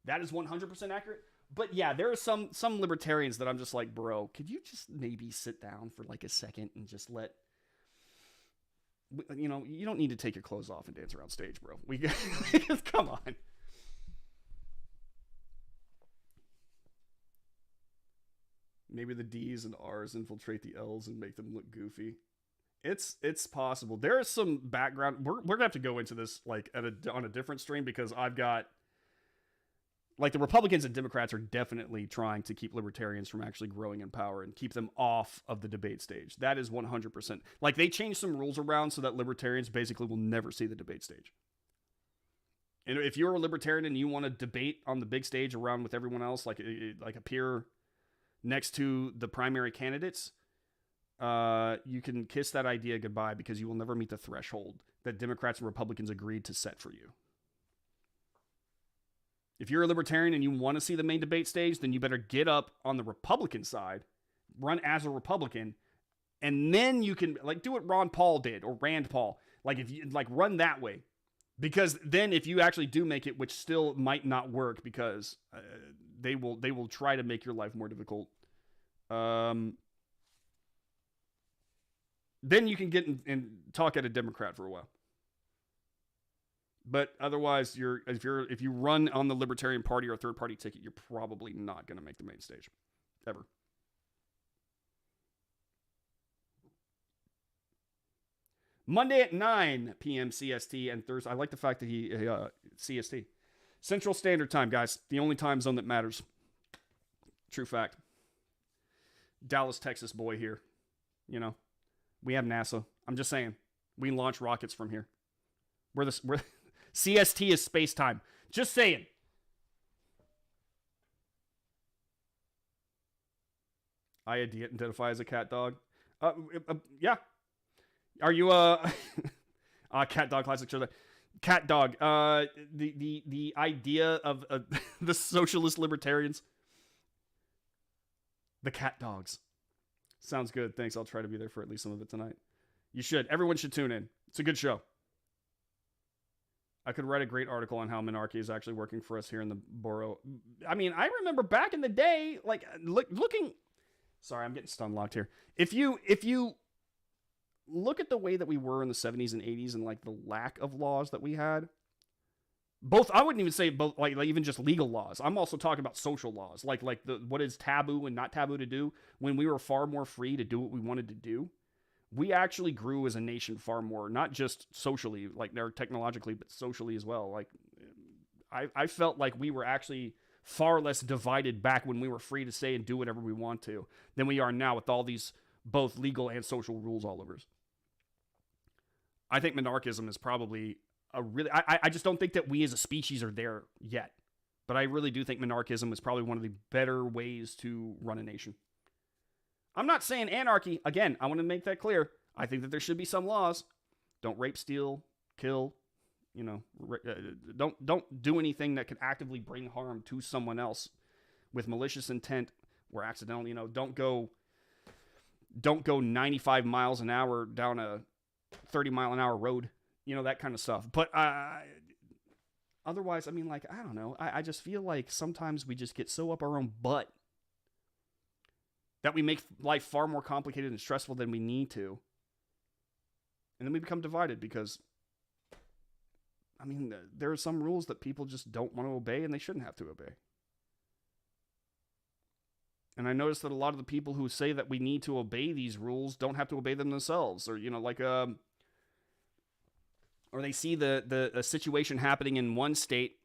That is 100% accurate. But yeah, there are some libertarians that I'm just like, bro, could you just maybe sit down for like a second and just let, you know, you don't need to take your clothes off and dance around stage, bro. Come on. Maybe the D's and R's infiltrate the L's and make them look goofy. It's possible. There is some background. We're gonna have to go into this like on a different stream, because I've got like the Republicans and Democrats are definitely trying to keep libertarians from actually growing in power and keep them off of the debate stage. That is 100%. Like they changed some rules around so that libertarians basically will never see the debate stage. And if you're a libertarian and you want to debate on the big stage around with everyone else, like appear next to the primary candidates, you can kiss that idea goodbye, because you will never meet the threshold that Democrats and Republicans agreed to set for you. If you're a libertarian and you want to see the main debate stage, then you better get up on the Republican side, run as a Republican, and then you can like do what Ron Paul did or Rand Paul. Like if you like run that way, because then if you actually do make it, which still might not work, because they will try to make your life more difficult. Then you can get and talk at a Democrat for a while. But otherwise, if you run on the Libertarian Party or third party ticket, you're probably not going to make the main stage ever. Monday at 9 p.m. CST and Thursday. I like the fact that he CST Central Standard Time, guys. The only time zone that matters. True fact. Dallas, Texas boy here. You know, we have NASA. I'm just saying, we launch rockets from here. We're CST is space time. Just saying. I identify as a cat dog. Yeah. Are you cat dog classic show? Cat dog. The idea of the socialist libertarians. The cat dogs. Sounds good. Thanks. I'll try to be there for at least some of it tonight. You should. Everyone should tune in. It's a good show. I could write a great article on how minarchy is actually working for us here in the borough. I mean, I remember back in the day, like looking. Sorry, I'm getting stun locked here. If you look at the way that we were in the 70s and 80s and like the lack of laws that we had, both, I wouldn't even say both, like even just legal laws. I'm also talking about social laws, like what is taboo and not taboo to do. When we were far more free to do what we wanted to do, we actually grew as a nation far more, not just socially, like technologically, but socially as well. Like I felt like we were actually far less divided back when we were free to say and do whatever we want to than we are now with all these both legal and social rules all over us. I think monarchism is probably a really, I just don't think that we as a species are there yet. But I really do think monarchism is probably one of the better ways to run a nation. I'm not saying anarchy. Again, I want to make that clear. I think that there should be some laws. Don't rape, steal, kill. You know, don't do anything that could actively bring harm to someone else with malicious intent or accidental. You know, don't go 95 miles an hour down a 30-mile-an-hour road. You know, that kind of stuff. But otherwise, I mean, like, I don't know. I just feel like sometimes we just get so up our own butt that we make life far more complicated and stressful than we need to. And then we become divided because, I mean, there are some rules that people just don't want to obey and they shouldn't have to obey. And I noticed that a lot of the people who say that we need to obey these rules don't have to obey them themselves. Or, or they see the situation happening in one state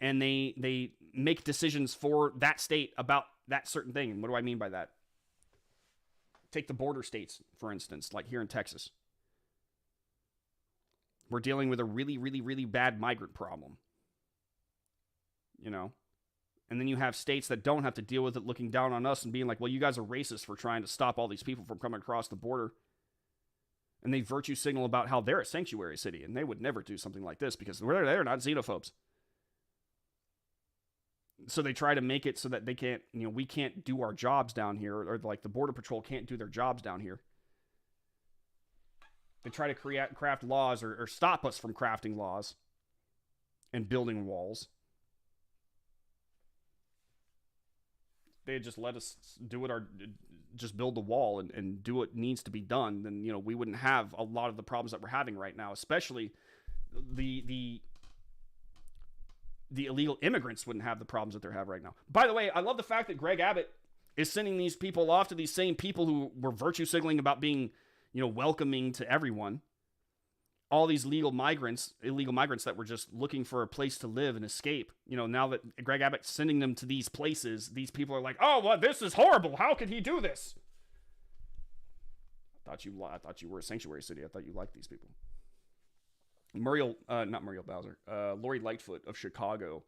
and they make decisions for that state about that certain thing. And what do I mean by that? Take the border states, for instance, like here in Texas. We're dealing with a really, really, really bad migrant problem. And then you have states that don't have to deal with it looking down on us and being like, well, you guys are racist for trying to stop all these people from coming across the border. And they virtue signal about how they're a sanctuary city, and they would never do something like this because they're not xenophobes. So they try to make it so that they can't, we can't do our jobs down here, or like the Border Patrol can't do their jobs down here. They try to craft laws or stop us from crafting laws and building walls. They just let us do just build the wall and do what needs to be done. Then, we wouldn't have a lot of the problems that we're having right now, especially the illegal immigrants wouldn't have the problems that they have right now. By the way, I love the fact that Greg Abbott is sending these people off to these same people who were virtue signaling about being, welcoming to everyone. All these illegal migrants that were just looking for a place to live and escape. Now that Greg Abbott's sending them to these places, these people are like, oh, well, this is horrible. How could he do this? I thought you were a sanctuary city. I thought you liked these people. Lori Lightfoot of Chicago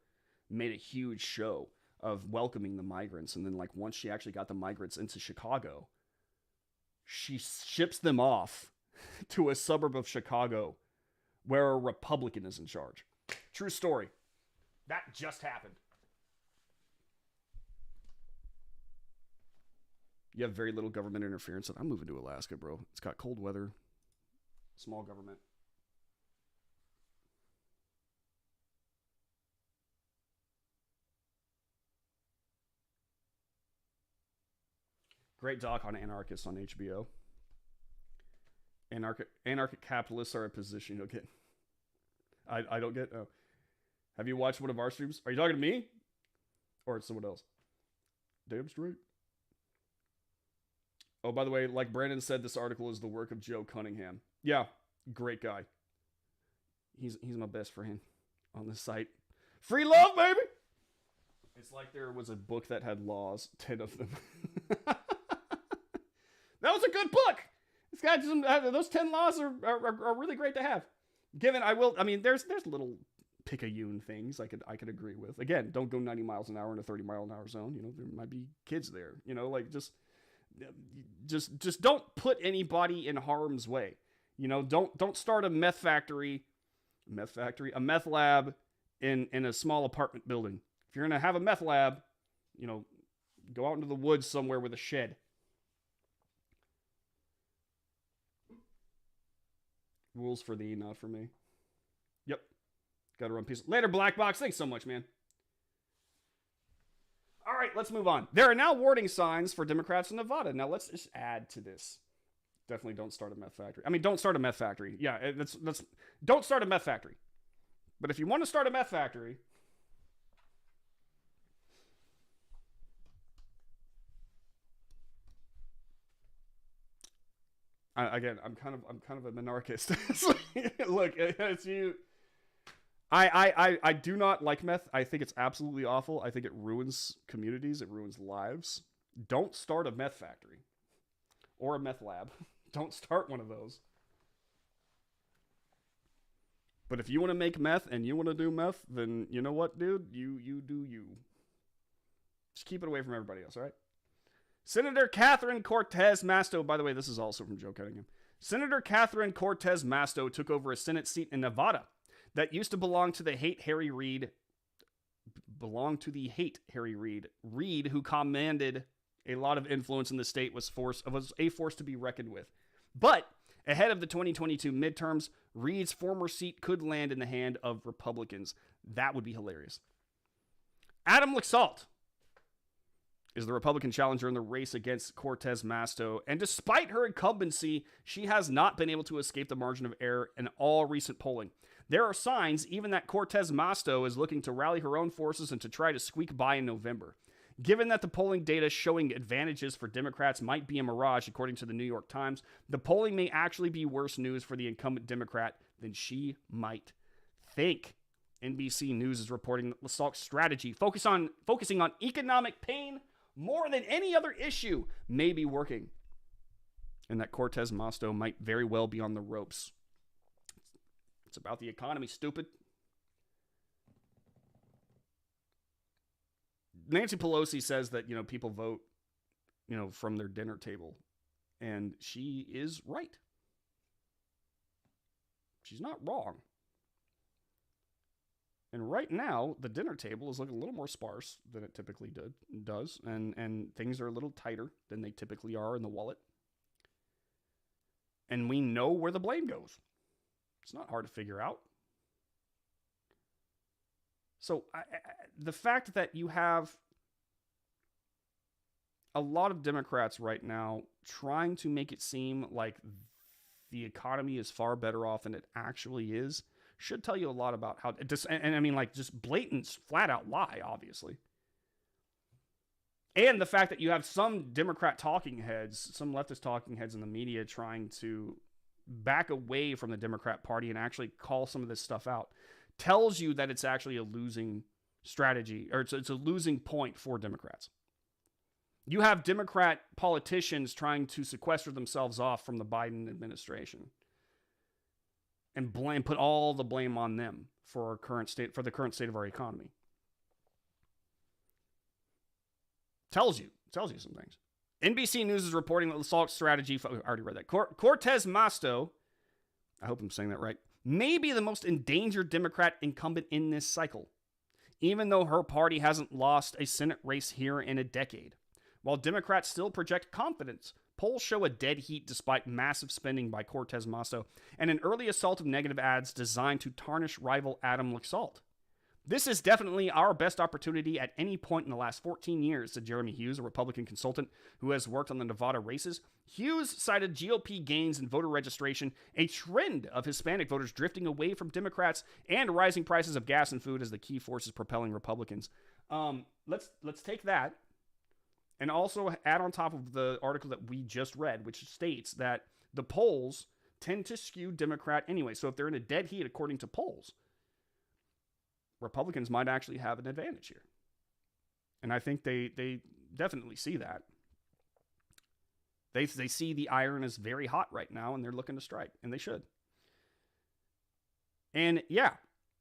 made a huge show of welcoming the migrants. And then once she actually got the migrants into Chicago, she ships them off to a suburb of Chicago where a Republican is in charge. True story. That just happened. You have very little government interference. I'm moving to Alaska, bro. It's got cold weather, small government. Great doc on anarchists on HBO. Anarchic capitalists are a position you'll get. I don't get. Oh. Have you watched one of our streams? Are you talking to me? Or it's someone else? Damn straight. Oh, by the way, like Brandon said, this article is the work of Joe Cunningham. Yeah, great guy. He's my best friend on this site. Free love, baby! It's like there was a book that had laws, 10 of them. That was a good book! This guy those 10 laws are really great to have. There's little picayune things I could agree with. Again, don't go 90 miles an hour in a 30 mile an hour zone. There might be kids there. Just don't put anybody in harm's way. Don't start a meth lab in a small apartment building. If you're gonna have a meth lab, go out into the woods somewhere with a shed. Rules for thee, not for me. Yep. Gotta run peace. Later, Black Box. Thanks so much, man. All right, let's move on. There are now warning signs for Democrats in Nevada. Now, let's just add to this. Definitely don't start a meth factory. Don't start a meth factory. Yeah, don't start a meth factory. But if you want to start a meth factory... I'm kind of a monarchist. Look, it's you. I do not like meth. I think it's absolutely awful. I think it ruins communities. It ruins lives. Don't start a meth factory or a meth lab. Don't start one of those. But if you want to make meth and you want to do meth, then you know what, dude? You do you. Just keep it away from everybody else, all right? Senator Catherine Cortez Masto, by the way, this is also from Joe Cunningham. Senator Catherine Cortez Masto took over a Senate seat in Nevada that used to belong to the Harry Reid. Reid, who commanded a lot of influence in the state, was a force to be reckoned with. But ahead of the 2022 midterms, Reid's former seat could land in the hand of Republicans. That would be hilarious. Adam Laxalt. is the Republican challenger in the race against Cortez Masto, and despite her incumbency, she has not been able to escape the margin of error in all recent polling. There are signs even that Cortez Masto is looking to rally her own forces and to try to squeak by in November. Given that the polling data showing advantages for Democrats might be a mirage, according to the New York Times, the polling may actually be worse news for the incumbent Democrat than she might think. NBC News is reporting that LaSalle's strategy, focusing on economic pain more than any other issue, may be working, and that Cortez Masto might very well be on the ropes. It's about the economy, stupid. Nancy Pelosi says that, people vote, from their dinner table, and she is right. She's not wrong. And right now, the dinner table is looking a little more sparse than it typically does, and things are a little tighter than they typically are in the wallet. And we know where the blame goes. It's not hard to figure out. So the fact that you have a lot of Democrats right now trying to make it seem like the economy is far better off than it actually is should tell you a lot about how, just blatant, flat out lie, obviously. And the fact that you have some Democrat talking heads, some leftist talking heads in the media trying to back away from the Democrat Party and actually call some of this stuff out tells you that it's actually a losing strategy, or it's a losing point for Democrats. You have Democrat politicians trying to sequester themselves off from the Biden administration and put all the blame on them for the current state of our economy. Tells you some things. NBC News is reporting that LaSalle's strategy, I already read that. Cortez Masto, I hope I'm saying that right, may be the most endangered Democrat incumbent in this cycle, even though her party hasn't lost a Senate race here in a decade. While Democrats still project confidence, polls show a dead heat despite massive spending by Cortez Masto and an early assault of negative ads designed to tarnish rival Adam Laxalt. This is definitely our best opportunity at any point in the last 14 years, said Jeremy Hughes, a Republican consultant who has worked on the Nevada races. Hughes cited GOP gains in voter registration, a trend of Hispanic voters drifting away from Democrats, and rising prices of gas and food as the key forces propelling Republicans. Let's take that and also add on top of the article that we just read, which states that the polls tend to skew Democrat anyway. So if they're in a dead heat, according to polls, Republicans might actually have an advantage here. And I think they definitely see that. They see the iron is very hot right now, and they're looking to strike, and they should. And yeah,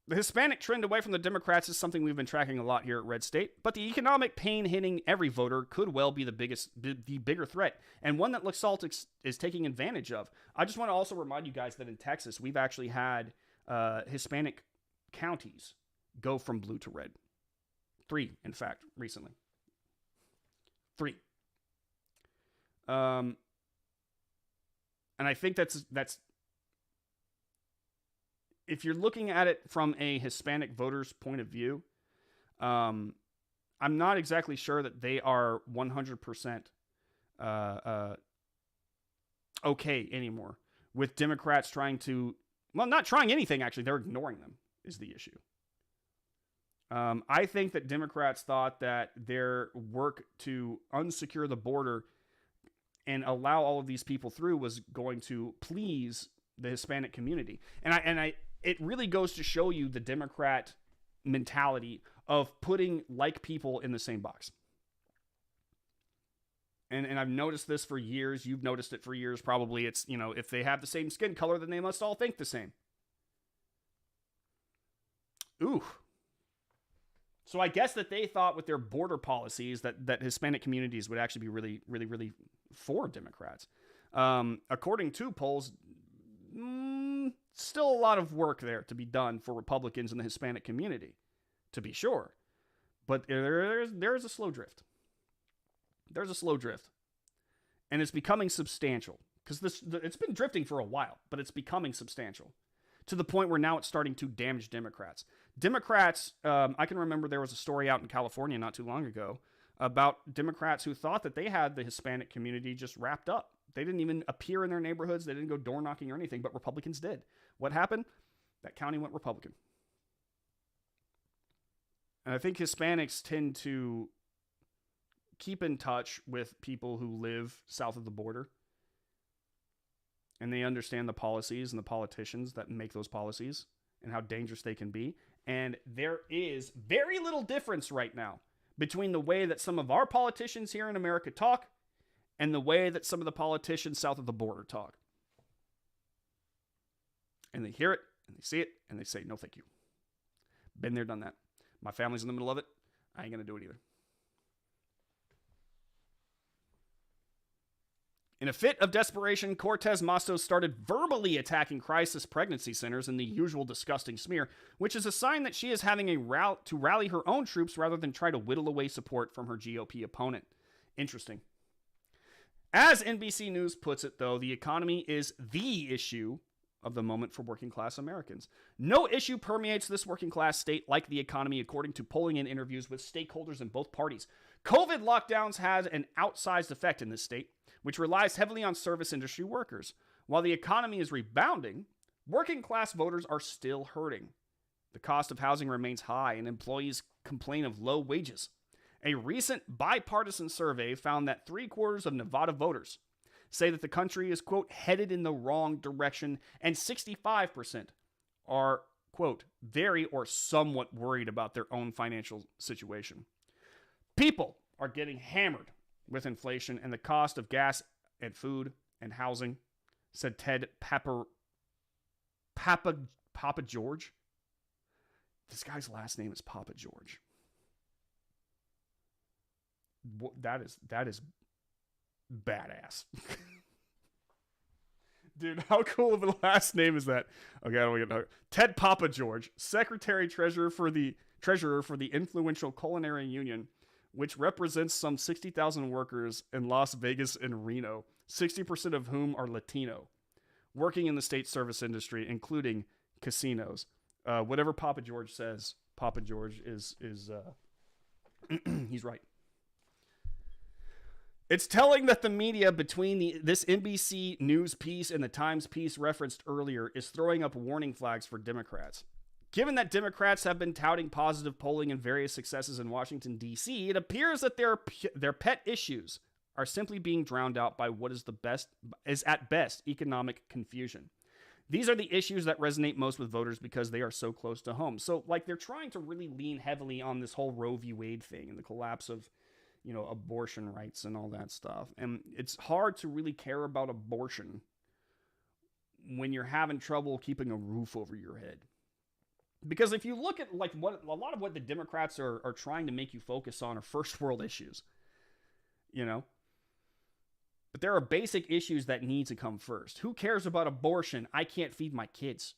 the Hispanic trend away from the Democrats is something we've been tracking a lot here at Red State, but the economic pain hitting every voter could well be the bigger threat, and one that LaSalle is taking advantage of. I just want to also remind you guys that in Texas, we've actually had Hispanic counties go from blue to red. 3, in fact, recently. 3. And I think that's if you're looking at it from a Hispanic voter's point of view, I'm not exactly sure that they are 100% okay anymore with Democrats trying to, not trying anything, actually. They're ignoring them is the issue. I think that Democrats thought that their work to unsecure the border and allow all of these people through was going to please the Hispanic community. And it really goes to show you the Democrat mentality of putting like people in the same box. And I've noticed this for years. You've noticed it for years. Probably it's, if they have the same skin color, then they must all think the same. Ooh. So I guess that they thought with their border policies that Hispanic communities would actually be really, really, really for Democrats. According to polls, still a lot of work there to be done for Republicans in the Hispanic community, to be sure. But there's a slow drift. There's a slow drift. And it's becoming substantial. Because it's been drifting for a while, but it's becoming substantial. To the point where now it's starting to damage Democrats. Democrats, I can remember there was a story out in California not too long ago about Democrats who thought that they had the Hispanic community just wrapped up. They didn't even appear in their neighborhoods. They didn't go door knocking or anything, but Republicans did. What happened? That county went Republican. And I think Hispanics tend to keep in touch with people who live south of the border. And they understand the policies and the politicians that make those policies and how dangerous they can be. And there is very little difference right now between the way that some of our politicians here in America talk and the way that some of the politicians south of the border talk. And they hear it, and they see it, and they say, no, thank you. Been there, done that. My family's in the middle of it. I ain't going to do it either. In a fit of desperation, Cortez Masto started verbally attacking crisis pregnancy centers in the usual disgusting smear, which is a sign that she is having a route to rally her own troops rather than try to whittle away support from her GOP opponent. Interesting. As NBC News puts it, though, the economy is the issue of the moment for working class Americans. No issue permeates this working class state like the economy, according to polling and interviews with stakeholders in both parties. COVID lockdowns had an outsized effect in this state, which relies heavily on service industry workers. While the economy is rebounding, working class voters are still hurting. The cost of housing remains high, and employees complain of low wages. A recent bipartisan survey found that 3/4 of Nevada voters say that the country is, quote, headed in the wrong direction, and 65% are, quote, very or somewhat worried about their own financial situation. People are getting hammered with inflation and the cost of gas and food and housing, said Ted Papa George. This guy's last name is Papa George. That is badass. Dude, how cool of a last name is that? Okay, I don't get no. Ted Papa George, Treasurer for the influential Culinary Union, which represents some 60,000 workers in Las Vegas and Reno, 60% of whom are Latino, working in the state service industry, including casinos. Whatever Papa George says, Papa George is he's right. It's telling that the media between this NBC News piece and the Times piece referenced earlier is throwing up warning flags for Democrats. Given that Democrats have been touting positive polling and various successes in Washington, D.C., it appears that their pet issues are simply being drowned out by what is at best economic confusion. These are the issues that resonate most with voters because they are so close to home. So, like, they're trying to really lean heavily on this whole Roe v. Wade thing and the collapse of, abortion rights and all that stuff. And it's hard to really care about abortion when you're having trouble keeping a roof over your head. Because if you look at what a lot of what the Democrats are trying to make you focus on are first world issues, But there are basic issues that need to come first. Who cares about abortion? I can't feed my kids.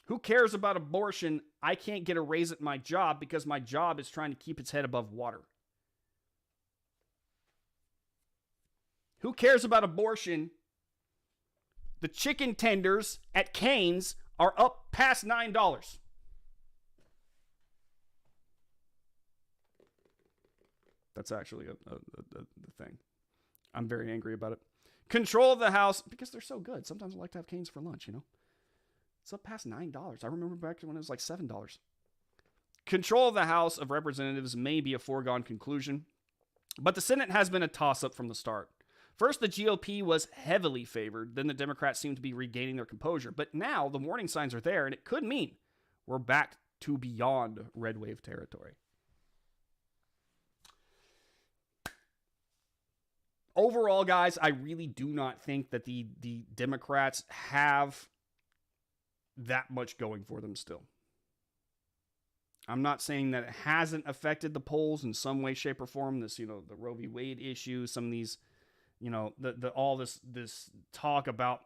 Who cares about abortion? I can't get a raise at my job because my job is trying to keep its head above water. Who cares about abortion? The chicken tenders at Cane's are up past $9. That's actually a thing. I'm very angry about it. Control of the House, because they're so good. Sometimes I like to have Cane's for lunch, It's up past $9. I remember back when it was like $7. Control of the House of Representatives may be a foregone conclusion, but the Senate has been a toss-up from the start. First, the GOP was heavily favored. Then the Democrats seemed to be regaining their composure. But now the warning signs are there, and it could mean we're back to beyond red wave territory. Overall, guys, I really do not think that the Democrats have that much going for them still. I'm not saying that it hasn't affected the polls in some way, shape, or form. This, the Roe v. Wade issue, some of these, all this talk about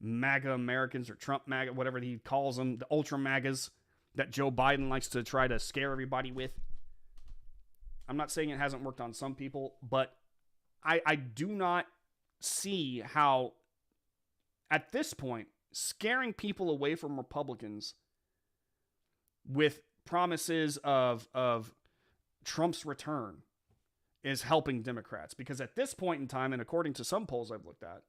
MAGA Americans or Trump MAGA, whatever he calls them, the ultra MAGAs that Joe Biden likes to try to scare everybody with. I'm not saying it hasn't worked on some people, but I do not see how, at this point, scaring people away from Republicans with promises of Trump's return is helping Democrats. Because at this point in time, and according to some polls I've looked at,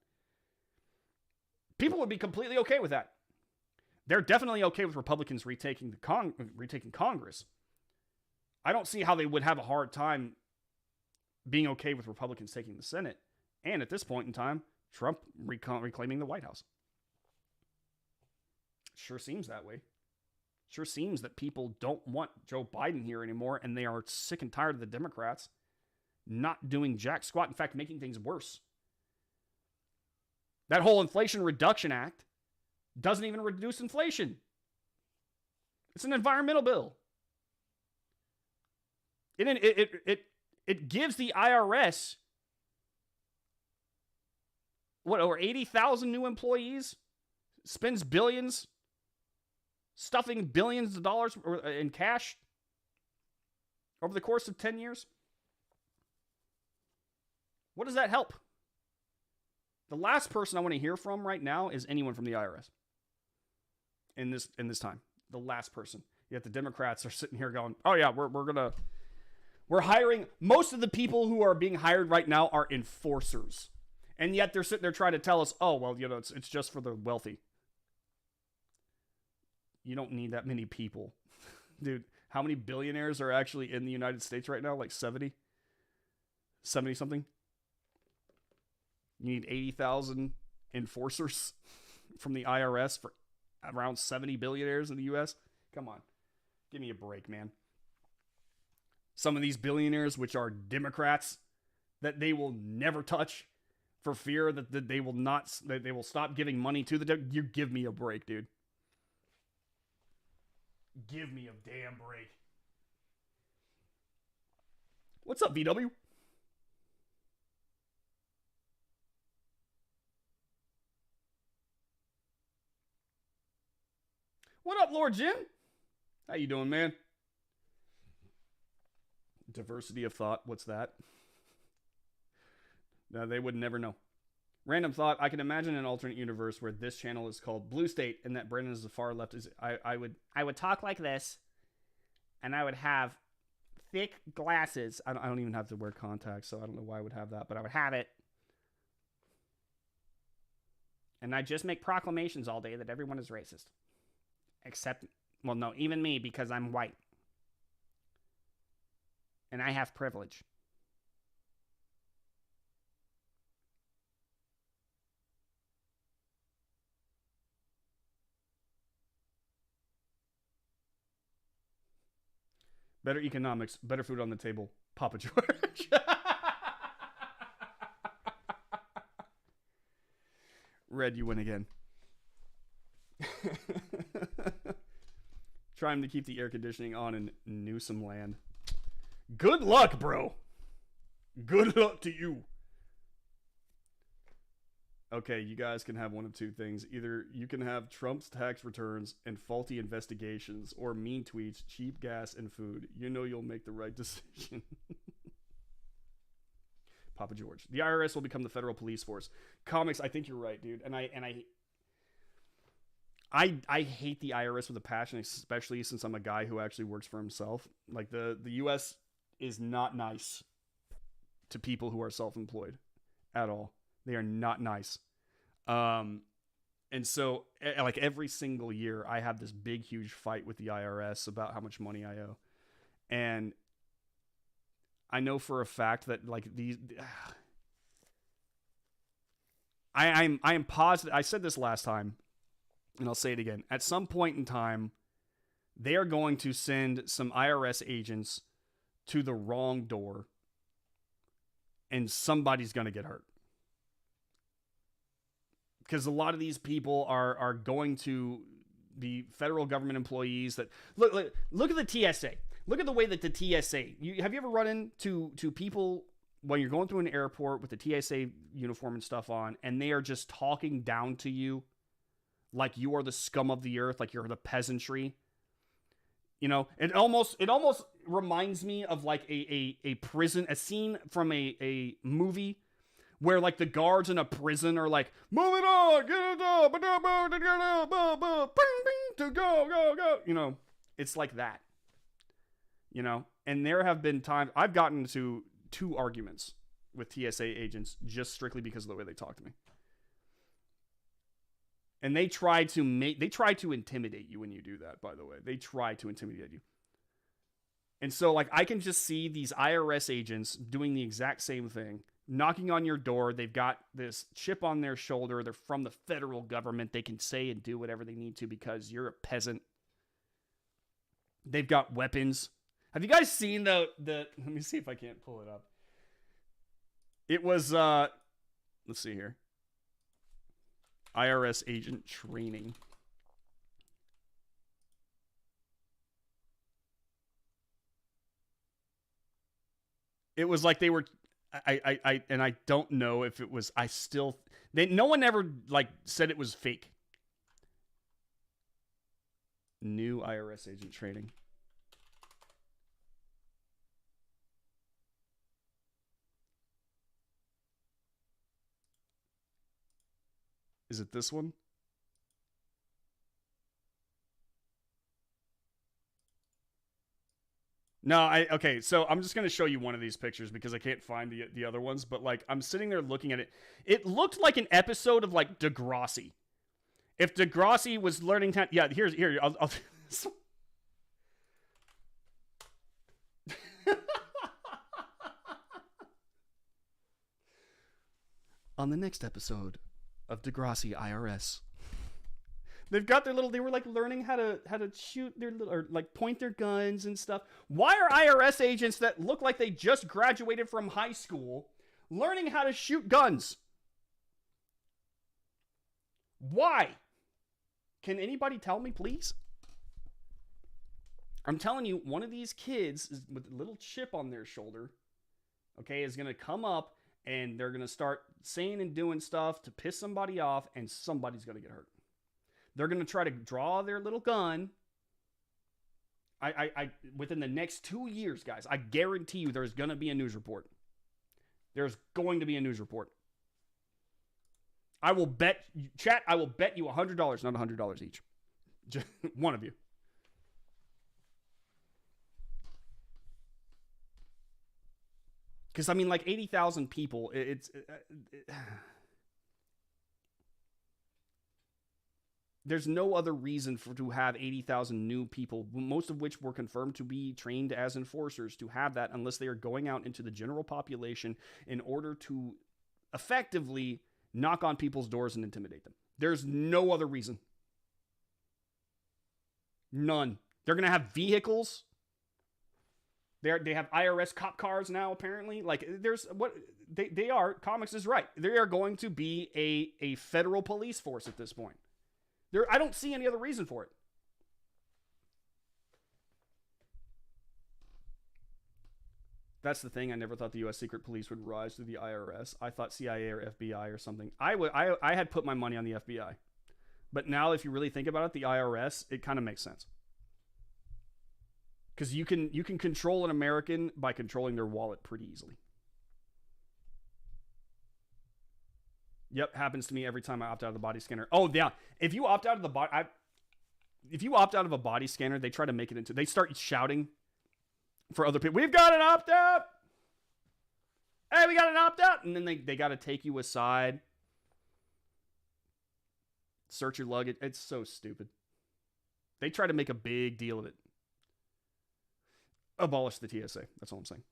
people would be completely okay with that. They're definitely okay with Republicans retaking Congress. I don't see how they would have a hard time being okay with Republicans taking the Senate. And at this point in time, Trump reclaiming the White House. Sure seems that way. Sure seems that people don't want Joe Biden here anymore, and they are sick and tired of the Democrats not doing jack squat. In fact, making things worse. That whole Inflation Reduction Act doesn't even reduce inflation. It's an environmental bill. It gives the IRS over 80,000 new employees, spends billions, stuffing billions of dollars in cash over the course of 10 years. What does that help? The last person I want to hear from right now is anyone from the IRS. In this time, the last person. Yet the Democrats are sitting here going, "Oh yeah, we're hiring." Most of the people who are being hired right now are enforcers, and yet they're sitting there trying to tell us, "Oh well, it's just for the wealthy." You don't need that many people, dude. How many billionaires are actually in the United States right now? Like 70 something. You need 80,000 enforcers from the IRS for around 70 billionaires in the U.S. Come on. Give me a break, man. Some of these billionaires, which are Democrats, that they will never touch for fear that they will stop giving money to the... You give me a break, dude. Give me a damn break. What's up, VW? What up, Lord Jim? How you doing, man? Diversity of thought. What's that? No, they would never know. Random thought. I can imagine an alternate universe where this channel is called Blue State and that Brandon is the far left. I would talk like this, and I would have thick glasses. I don't even have to wear contacts, so I don't know why I would have that, but I would have it. And I just make proclamations all day that everyone is racist. Except, well, no, even me, because I'm white. And I have privilege. Better economics, better food on the table, Papa George. Red, you win again. Trying to keep the air conditioning on in Newsom land. Good luck, bro. Good luck to you. Okay, you guys can have one of two things. Either you can have Trump's tax returns and faulty investigations, or mean tweets, cheap gas, and food. You know you'll make the right decision. Papa George. The IRS will become the federal police force. Comics, I think you're right, dude. And I hate the IRS with a passion, especially since I'm a guy who actually works for himself. Like, the U.S. is not nice to people who are self-employed at all. They are not nice. And so, like, every single year, I have this big, huge fight with the IRS about how much money I owe. And I know for a fact that, like, these... I am positive... I said this last time, and I'll say it again. At some point in time, they are going to send some IRS agents to the wrong door, and somebody's going to get hurt. Because a lot of these people are going to be federal government employees that... Look at the TSA. Look at the way that the TSA... Have you ever run into people when you're going through an airport with the TSA uniform and stuff on, and they are just talking down to you like you are the scum of the earth, like you're the peasantry? You know, it almost reminds me of like a prison, a scene from a movie where like the guards in a prison are like, move it on, get it on, to go. You know, it's like that. you know? And there have been times I've gotten into 2 arguments with TSA agents just strictly because of the way they talk to me. And they try to intimidate you when you do that, by the way. They try to intimidate you. And so, like, I can just see these IRS agents doing the exact same thing, knocking on your door. They've got this chip on their shoulder. They're from the federal government. They can say and do whatever they need to because you're a peasant. They've got weapons. Have you guys seen the let me see if I can't pull it up. It was, let's see here. IRS agent training. It was like they were, and I don't know if it was, no one ever like said it was fake. New IRS agent training. Is it this one? No, okay, so I'm just going to show you one of these pictures because I can't find the other ones, but like I'm sitting there looking at it. It looked like an episode of like Degrassi. If Degrassi was learning how, yeah, here I'll on the next episode of Degrassi IRS. They've got their little, they were like learning how to shoot their little, or like point their guns and stuff. Why are IRS agents that look like they just graduated from high school learning how to shoot guns? Why? Can anybody tell me, please? I'm telling you, one of these kids is with a little chip on their shoulder, okay, is going to come up and they're going to start saying and doing stuff to piss somebody off, and somebody's going to get hurt. They're going to try to draw their little gun. I within the next 2 years, guys, I guarantee you there's going to be a news report. There's going to be a news report. I will bet, chat, I will bet you $100, not $100 each. Just one of you. Because, I mean, like 80,000 people, there's no other reason to have 80,000 new people, most of which were confirmed to be trained as enforcers, to have that unless they are going out into the general population in order to effectively knock on people's doors and intimidate them. There's no other reason. None. They're going to have vehicles. They have IRS cop cars now, apparently. Like, there's what they are. Comics is right. They are going to be a federal police force at this point. I don't see any other reason for it. That's the thing. I never thought the U.S. Secret Police would rise to the IRS. I thought CIA or FBI or something. I had put my money on the FBI. But now, if you really think about it, the IRS, it kind of makes sense. Because you can control an American by controlling their wallet pretty easily. Yep, happens to me every time I opt out of the body scanner. Oh yeah, if you opt out of the if you opt out of a body scanner, they try to make it into. They start shouting for other people. We've got an opt out. Hey, we got an opt out, and then they got to take you aside, search your luggage. It's so stupid. They try to make a big deal of it. Abolish the TSA. That's all I'm saying.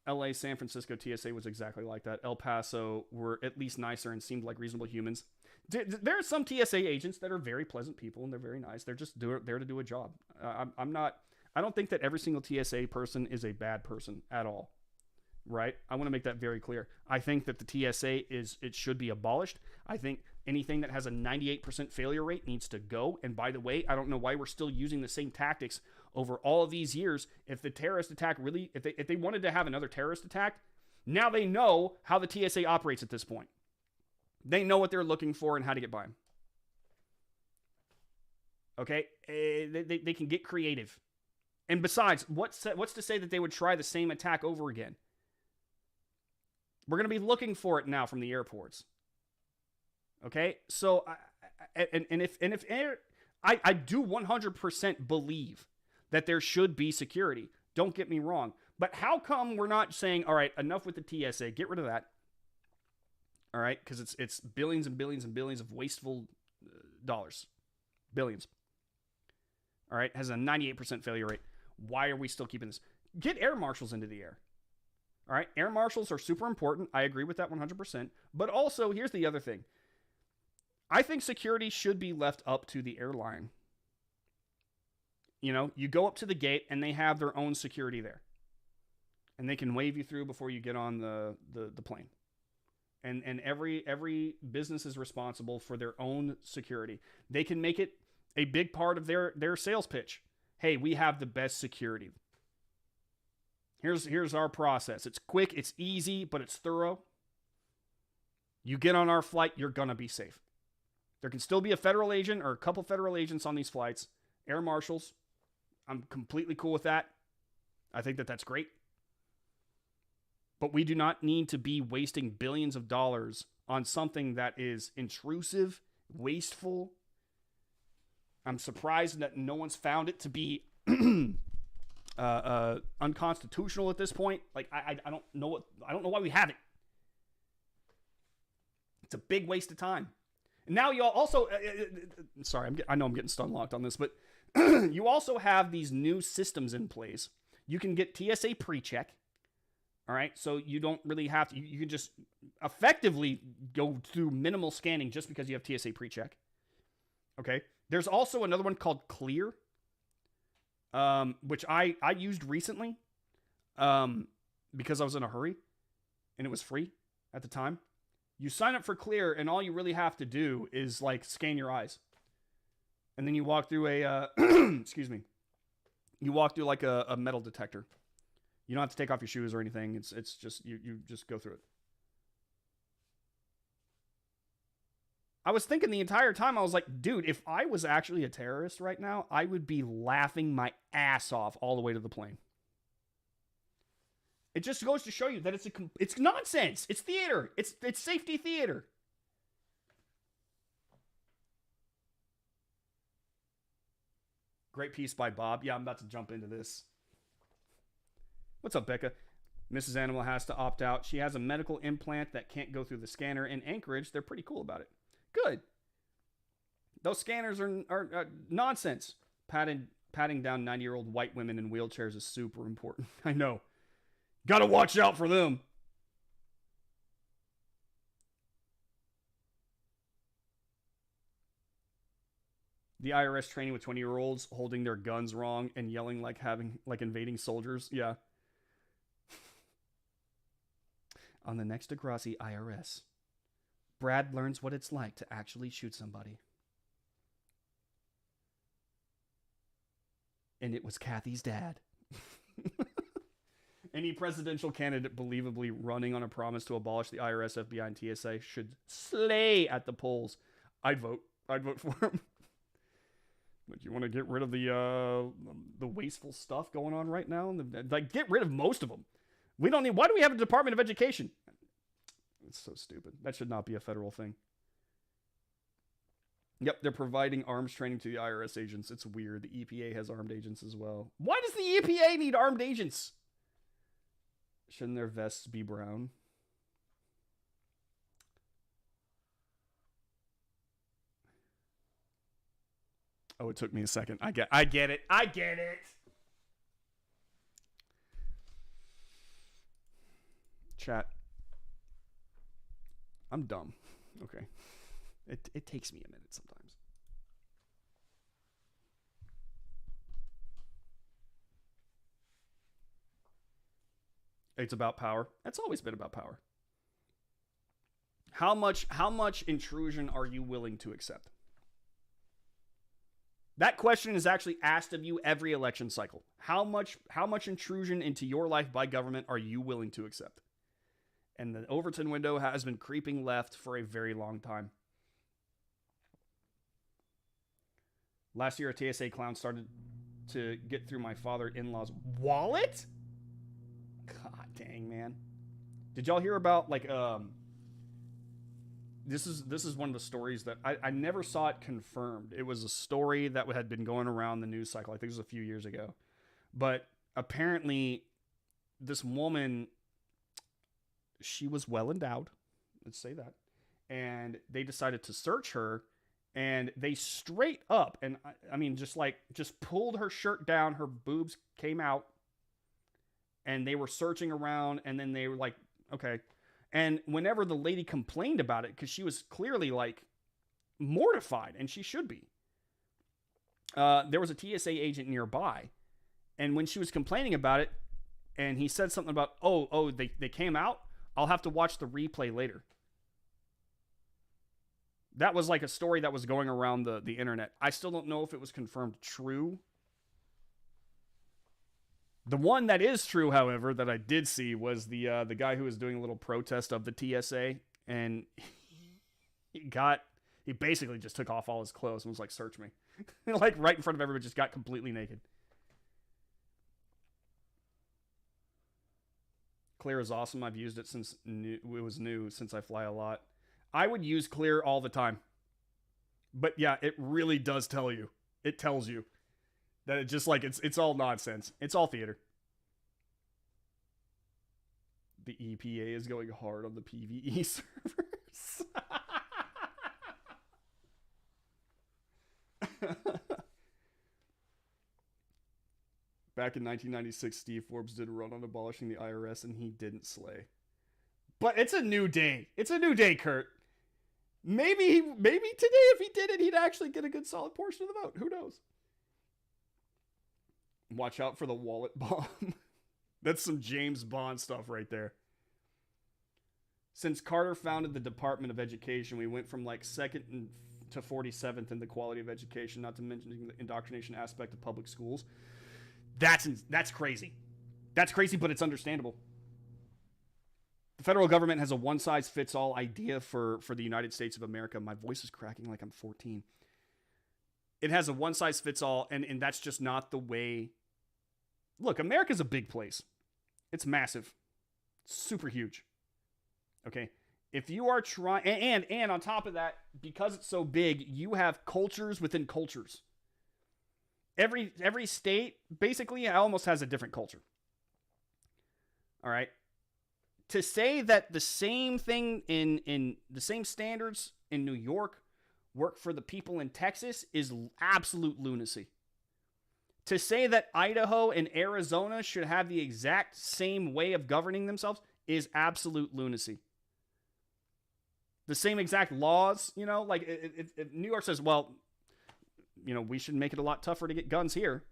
LA, San Francisco TSA was exactly like that. El Paso were at least nicer and seemed like reasonable humans. There are some TSA agents that are very pleasant people and they're very nice. They're just there to do a job. I don't think that every single TSA person is a bad person at all. Right? I want to make that very clear. I think that the TSA it should be abolished. I think anything that has a 98% failure rate needs to go. And by the way, I don't know why we're still using the same tactics over all of these years. If the terrorist attack really, if they wanted to have another terrorist attack, now they know how the TSA operates at this point. They know what they're looking for and how to get by them. Okay? They can get creative. And besides, what's to say that they would try the same attack over again? We're going to be looking for it now from the airports. Okay? So, I do 100% believe that there should be security. Don't get me wrong. But how come we're not saying, all right, enough with the TSA, get rid of that. All right, because it's billions and billions and billions of wasteful dollars. Billions. All right, has a 98% failure rate. Why are we still keeping this? Get air marshals into the air. All right, air marshals are super important. I agree with that 100%. But also, here's the other thing. I think security should be left up to the airline. You know, you go up to the gate and they have their own security there. And they can wave you through before you get on the plane. And every business is responsible for their own security. They can make it a big part of their sales pitch. Hey, we have the best security. Here's our process. It's quick, it's easy, but it's thorough. You get on our flight, you're going to be safe. There can still be a federal agent or a couple federal agents on these flights. Air marshals. I'm completely cool with that. I think that's great. But we do not need to be wasting billions of dollars on something that is intrusive, wasteful. I'm surprised that no one's found it to be unconstitutional at this point. Like I don't know why we have it. It's a big waste of time. And now y'all also, sorry, I know I'm getting stun locked on this, but you also have these new systems in place. You can get TSA pre-check. All right, so you don't really have to, you can just effectively go through minimal scanning just because you have TSA pre-check. Okay, there's also another one called Clear, which I used recently because I was in a hurry and it was free at the time. You sign up for Clear and all you really have to do is like scan your eyes. And then you walk through a, excuse me, you walk through like a metal detector. You don't have to take off your shoes or anything. It's just, you just go through it. I was thinking the entire time, I was like, dude, if I was actually a terrorist right now, I would be laughing my ass off all the way to the plane. It just goes to show you that it's nonsense. It's theater. It's safety theater. Great piece by Bob. Yeah, I'm about to jump into this. What's up, Becca? Mrs. Animal has to opt out. She has a medical implant that can't go through the scanner. In Anchorage, they're pretty cool about it. Good. Those scanners are nonsense. Patting down 90-year-old white women in wheelchairs is super important. I know. Gotta watch out for them. The IRS training with 20-year-olds holding their guns wrong and yelling like invading soldiers. Yeah. On the next Degrassi IRS, Brad learns what it's like to actually shoot somebody. And it was Kathy's dad. Any presidential candidate believably running on a promise to abolish the IRS, FBI, and TSA should slay at the polls. I'd vote for him. But you want to get rid of the wasteful stuff going on right now? Like, get rid of most of them. We don't need. Why do we have a Department of Education? It's so stupid. That should not be a federal thing. Yep, they're providing arms training to the IRS agents. It's weird. The EPA has armed agents as well. Why does the EPA need armed agents? Shouldn't their vests be brown? Oh, it took me a second. I get it. I get it. Chat. I'm dumb. Okay. It takes me a minute sometimes. It's about power. It's always been about power. How much intrusion are you willing to accept? That question is actually asked of you every election cycle. How much intrusion into your life by government are you willing to accept? And the Overton window has been creeping left for a very long time. Last year, a TSA clown started to get through my father-in-law's wallet? God dang, man. Did y'all hear about, like, this is one of the stories that I never saw it confirmed. It was a story that had been going around the news cycle. I think it was a few years ago. But apparently this woman, she was well endowed. Let's say that. And they decided to search her, and they straight up, and I mean, just pulled her shirt down, her boobs came out, and they were searching around, and then they were like, okay. And whenever the lady complained about it, because she was clearly like mortified, and she should be, there was a TSA agent nearby, and when she was complaining about it, and he said something about, they came out, I'll have to watch the replay later. That was like a story that was going around the internet. I still don't know if it was confirmed true. The one that is true, however, that I did see was the guy who was doing a little protest of the TSA, and he basically just took off all his clothes and was like, search me. Like right in front of everybody, just got completely naked. Clear is awesome. I've used it since it was new, since I fly a lot. I would use Clear all the time. But yeah, it really does tell you. It tells you that it just like it's all nonsense. It's all theater. The EPA is going hard on the PvE servers. Back in 1996, Steve Forbes did a run on abolishing the IRS, and he didn't slay. But it's a new day. It's a new day, Kurt. Maybe today, if he did it, he'd actually get a good solid portion of the vote. Who knows? Watch out for the wallet bomb. That's some James Bond stuff right there. Since Carter founded the Department of Education, we went from like second to 47th in the quality of education, not to mention the indoctrination aspect of public schools. That's crazy. That's crazy, but it's understandable. The federal government has a one-size-fits-all idea for the United States of America. My voice is cracking like I'm 14. It has a one-size-fits-all, and that's just not the way. Look, America's a big place. It's massive. It's super huge. Okay? If you are trying, and on top of that, because it's so big, you have cultures within cultures. Every state basically almost has a different culture. All right? To say that the same thing in the same standards in New York work for the people in Texas is absolute lunacy. To say that Idaho and Arizona should have the exact same way of governing themselves is absolute lunacy. The same exact laws, like if New York says, well, we should make it a lot tougher to get guns here.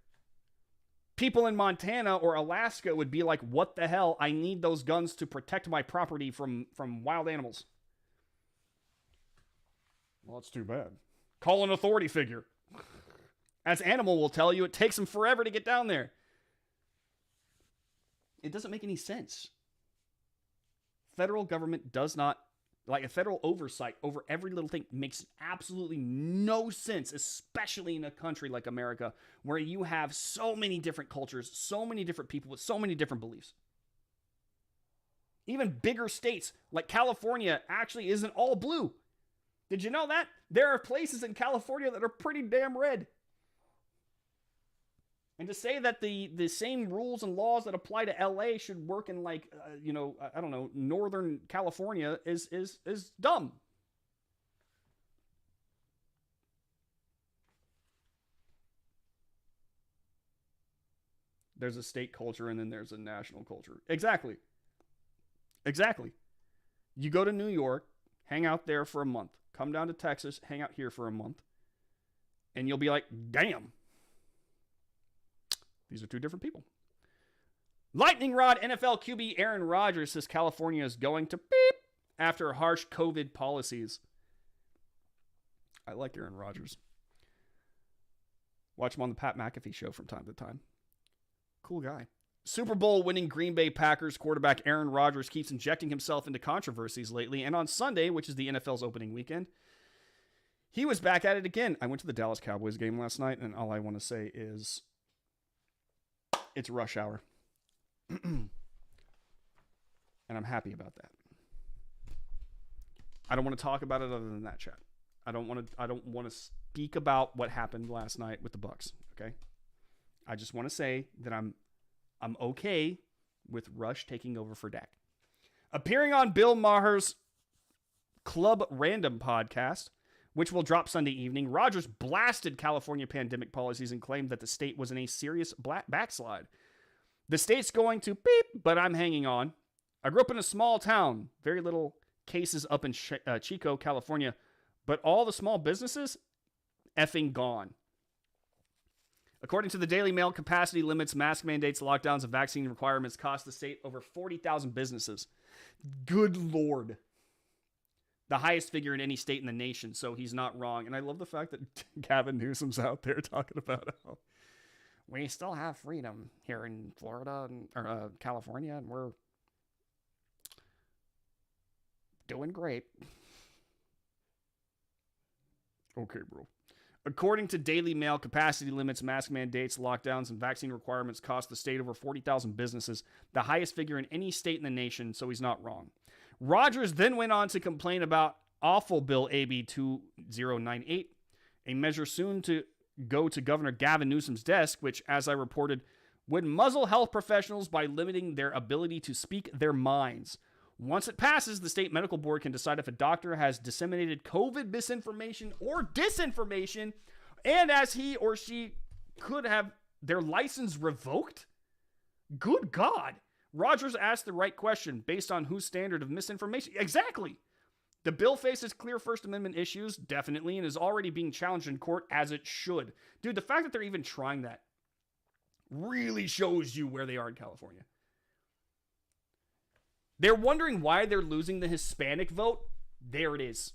People in Montana or Alaska would be like, what the hell? I need those guns to protect my property from wild animals. Well, that's too bad. Call an authority figure. As Animal will tell you, it takes them forever to get down there. It doesn't make any sense. Federal government does not, like a federal oversight over every little thing makes absolutely no sense, especially in a country like America, where you have so many different cultures, so many different people with so many different beliefs. Even bigger states like California actually isn't all blue. Did you know that? There are places in California that are pretty damn red. And to say that the same rules and laws that apply to LA should work in like, I don't know, Northern California is dumb. There's a state culture and then there's a national culture. Exactly. You go to New York, hang out there for a month. Come down to Texas, hang out here for a month. And you'll be like, damn. These are two different people. Lightning Rod NFL QB Aaron Rodgers says California is going to beep after harsh COVID policies. I like Aaron Rodgers. Watch him on the Pat McAfee show from time to time. Cool guy. Super Bowl winning Green Bay Packers quarterback Aaron Rodgers keeps injecting himself into controversies lately. And on Sunday, which is the NFL's opening weekend, he was back at it again. I went to the Dallas Cowboys game last night, and all I want to say is it's rush hour. And I'm happy about that. I don't want to talk about it other than that, chat. I don't want to speak about what happened last night with the Bucks, okay? I just want to say that I'm I'm okay with Rush taking over for Dak. Appearing on Bill Maher's Club Random podcast, which will drop Sunday evening, Rodgers blasted California pandemic policies and claimed that the state was in a serious backslide. The state's going to beep, but I'm hanging on. I grew up in a small town, very little cases up in Chico, California, but all the small businesses, effing gone. According to the Daily Mail, capacity limits, mask mandates, lockdowns, and vaccine requirements cost the state over 40,000 businesses. Good Lord. The highest figure in any state in the nation, so he's not wrong. And I love the fact that Gavin Newsom's out there talking about how we still have freedom here in Florida or California, and we're doing great. Okay, bro. According to Daily Mail, capacity limits, mask mandates, lockdowns, and vaccine requirements cost the state over 40,000 businesses, the highest figure in any state in the nation, so he's not wrong. Rodgers then went on to complain about awful Bill AB 2098, a measure soon to go to Governor Gavin Newsom's desk, which, as I reported, would muzzle health professionals by limiting their ability to speak their minds. Once it passes, the state medical board can decide if a doctor has disseminated COVID misinformation or disinformation, and as he or she could have their license revoked. Good God. Rodgers asked the right question based on whose standard of misinformation. Exactly. The bill faces clear First Amendment issues, definitely, and is already being challenged in court as it should. Dude, the fact that they're even trying that really shows you where they are in California. They're wondering why they're losing the Hispanic vote. There it is.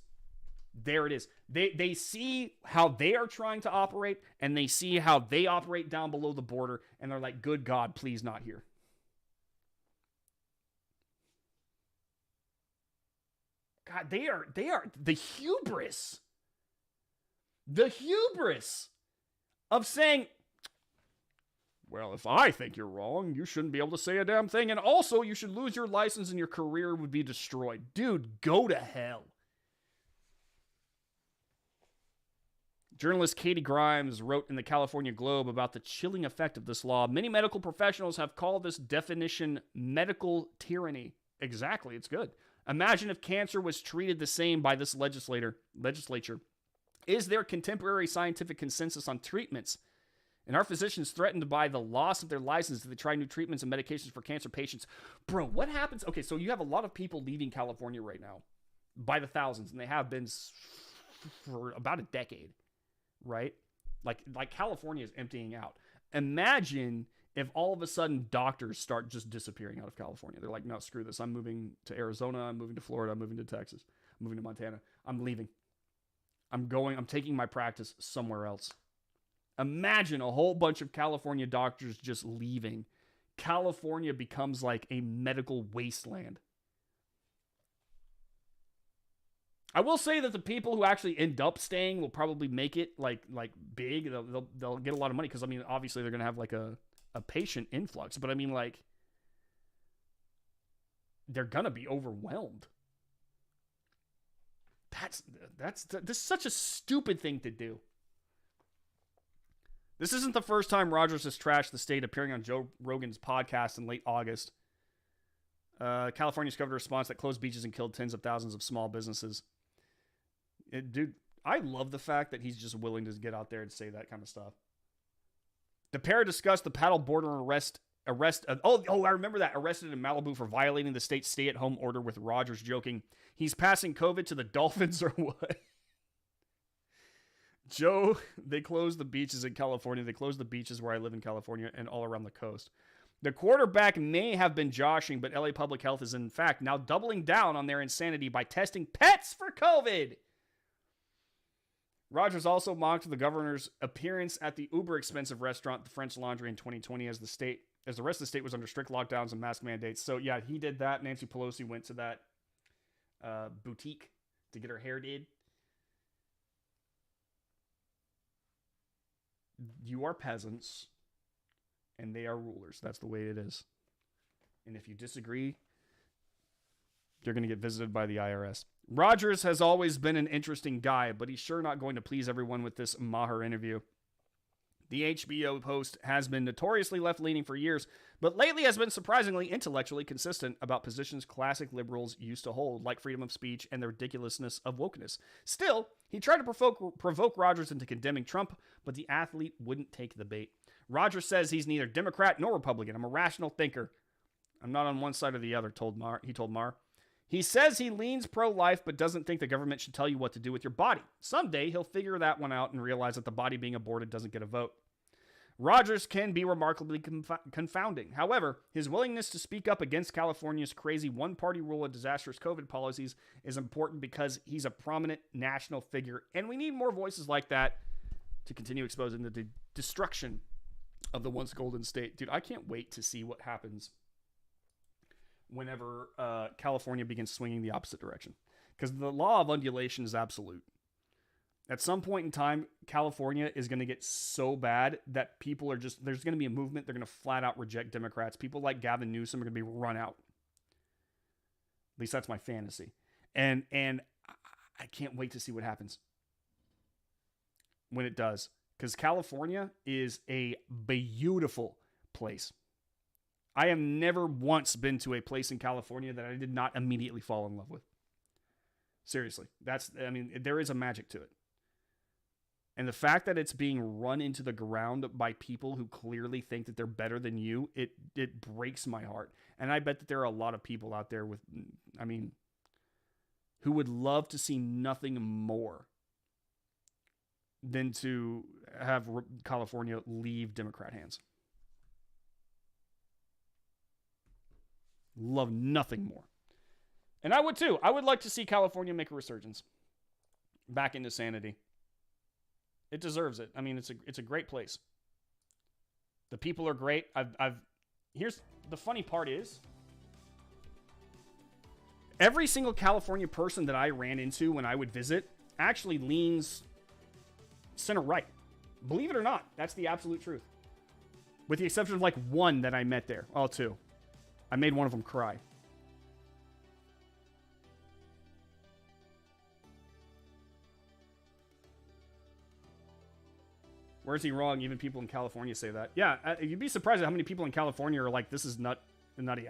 There it is. They see how they are trying to operate, and they see how they operate down below the border, and they're like, good God, please not here. God, they are the hubris. The hubris of saying, well, if I think you're wrong, you shouldn't be able to say a damn thing. And also, you should lose your license and your career would be destroyed. Dude, go to hell. Journalist Katie Grimes wrote in the California Globe about the chilling effect of this law. Many medical professionals have called this definition medical tyranny. Exactly, it's good. Imagine if cancer was treated the same by this legislature. Is there contemporary scientific consensus on treatments? And are physicians threatened by the loss of their license if they try new treatments and medications for cancer patients? Bro, what happens? Okay, so you have a lot of people leaving California right now by the thousands, and they have been for about a decade, right? Like California is emptying out. Imagine if all of a sudden doctors start just disappearing out of California. They're like, no, screw this. I'm moving to Arizona. I'm moving to Florida. I'm moving to Texas. I'm moving to Montana. I'm leaving. I'm taking my practice somewhere else. Imagine a whole bunch of California doctors just leaving. California becomes like a medical wasteland. I will say that the people who actually end up staying will probably make it like big. They'll get a lot of money because, I mean, obviously they're going to have like a patient influx. But I mean, like, they're going to be overwhelmed. This is such a stupid thing to do. This isn't the first time Rodgers has trashed the state, appearing on Joe Rogan's podcast in late August. California's governor response that closed beaches and killed tens of thousands of small businesses. Dude, I love the fact that he's just willing to get out there and say that kind of stuff. The pair discussed the paddleboarder arrest. I remember that. Arrested in Malibu for violating the state's stay-at-home order, with Rodgers joking, he's passing COVID to the dolphins or what? Joe, they closed the beaches in California. They closed the beaches where I live in California and all around the coast. The quarterback may have been joshing, but LA Public Health is in fact now doubling down on their insanity by testing pets for COVID. Rodgers also mocked the governor's appearance at the uber expensive restaurant, the French Laundry, in 2020 as the rest of the state was under strict lockdowns and mask mandates. So yeah, he did that. Nancy Pelosi went to that boutique to get her hair did. You are peasants, and they are rulers. That's the way it is. And if you disagree, you're going to get visited by the IRS. Rodgers has always been an interesting guy, but he's sure not going to please everyone with this Maher interview. The HBO host has been notoriously left-leaning for years, but lately has been surprisingly intellectually consistent about positions classic liberals used to hold, like freedom of speech and the ridiculousness of wokeness. Still, he tried to provoke Rogers into condemning Trump, but the athlete wouldn't take the bait. Rogers says he's neither Democrat nor Republican. I'm a rational thinker. I'm not on one side or the other, he told Maher. He says he leans pro-life but doesn't think the government should tell you what to do with your body. Someday he'll figure that one out and realize that the body being aborted doesn't get a vote. Rogers can be remarkably confounding. However, his willingness to speak up against California's crazy one-party rule and disastrous COVID policies is important because he's a prominent national figure, and we need more voices like that to continue exposing the destruction of the once golden state. Dude, I can't wait to see what happens whenever California begins swinging the opposite direction. Because the law of undulation is absolute. At some point in time, California is going to get so bad that people are just, there's going to be a movement. They're going to flat out reject Democrats. People like Gavin Newsom are going to be run out. At least that's my fantasy. And I can't wait to see what happens when it does. Because California is a beautiful place. I have never once been to a place in California that I did not immediately fall in love with. Seriously. There is a magic to it. And the fact that it's being run into the ground by people who clearly think that they're better than you, it breaks my heart. And I bet that there are a lot of people out there who would love to see nothing more than to have California leave Democrat hands. Love nothing more. And I would too. I would like to see California make a resurgence back into sanity. It deserves it. It's a great place. The people are great. Here's the funny part is every single California person that I ran into when I would visit actually leans center right. Believe it or not, that's the absolute truth. With the exception of like one that I met there. Oh, two. I made one of them cry. Where is he wrong? Even people in California say that. Yeah, you'd be surprised at how many people in California are like, this is nutty.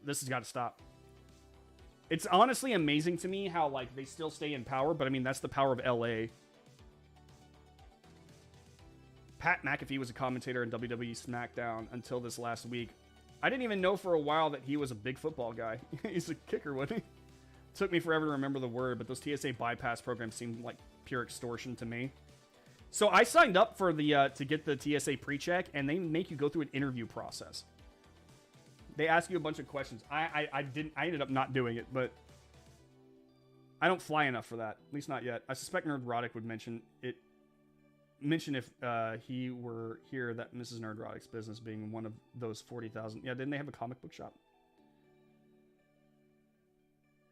This has got to stop. It's honestly amazing to me how like they still stay in power, but that's the power of LA. Pat McAfee was a commentator in WWE SmackDown until this last week. I didn't even know for a while that he was a big football guy. He's a kicker, wasn't he? Took me forever to remember the word, but those TSA bypass programs seemed like pure extortion to me. So I signed up for the to get the TSA pre-check, and they make you go through an interview process. They ask you a bunch of questions. I ended up not doing it, but I don't fly enough for that. At least not yet. I suspect Nerdrotic would mention it. Mention if he were here that Mrs. Nerdrotic's business being one of those 40,000. Yeah, didn't they have a comic book shop?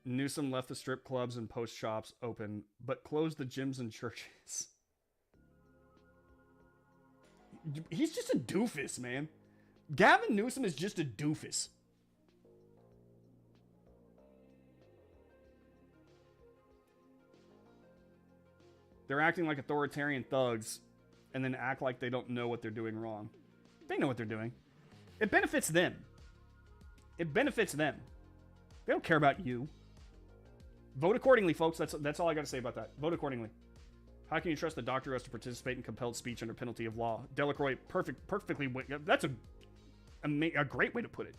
Newsom left the strip clubs and post shops open, but closed the gyms and churches. He's just a doofus, man. Gavin Newsom is just a doofus. They're acting like authoritarian thugs and then act like they don't know what they're doing wrong. They know what they're doing. It benefits them. It benefits them. They don't care about you. Vote accordingly, folks. That's all I got to say about that. Vote accordingly. How can you trust the doctor who has to participate in compelled speech under penalty of law? Delacroix, perfectly. That's a great way to put it.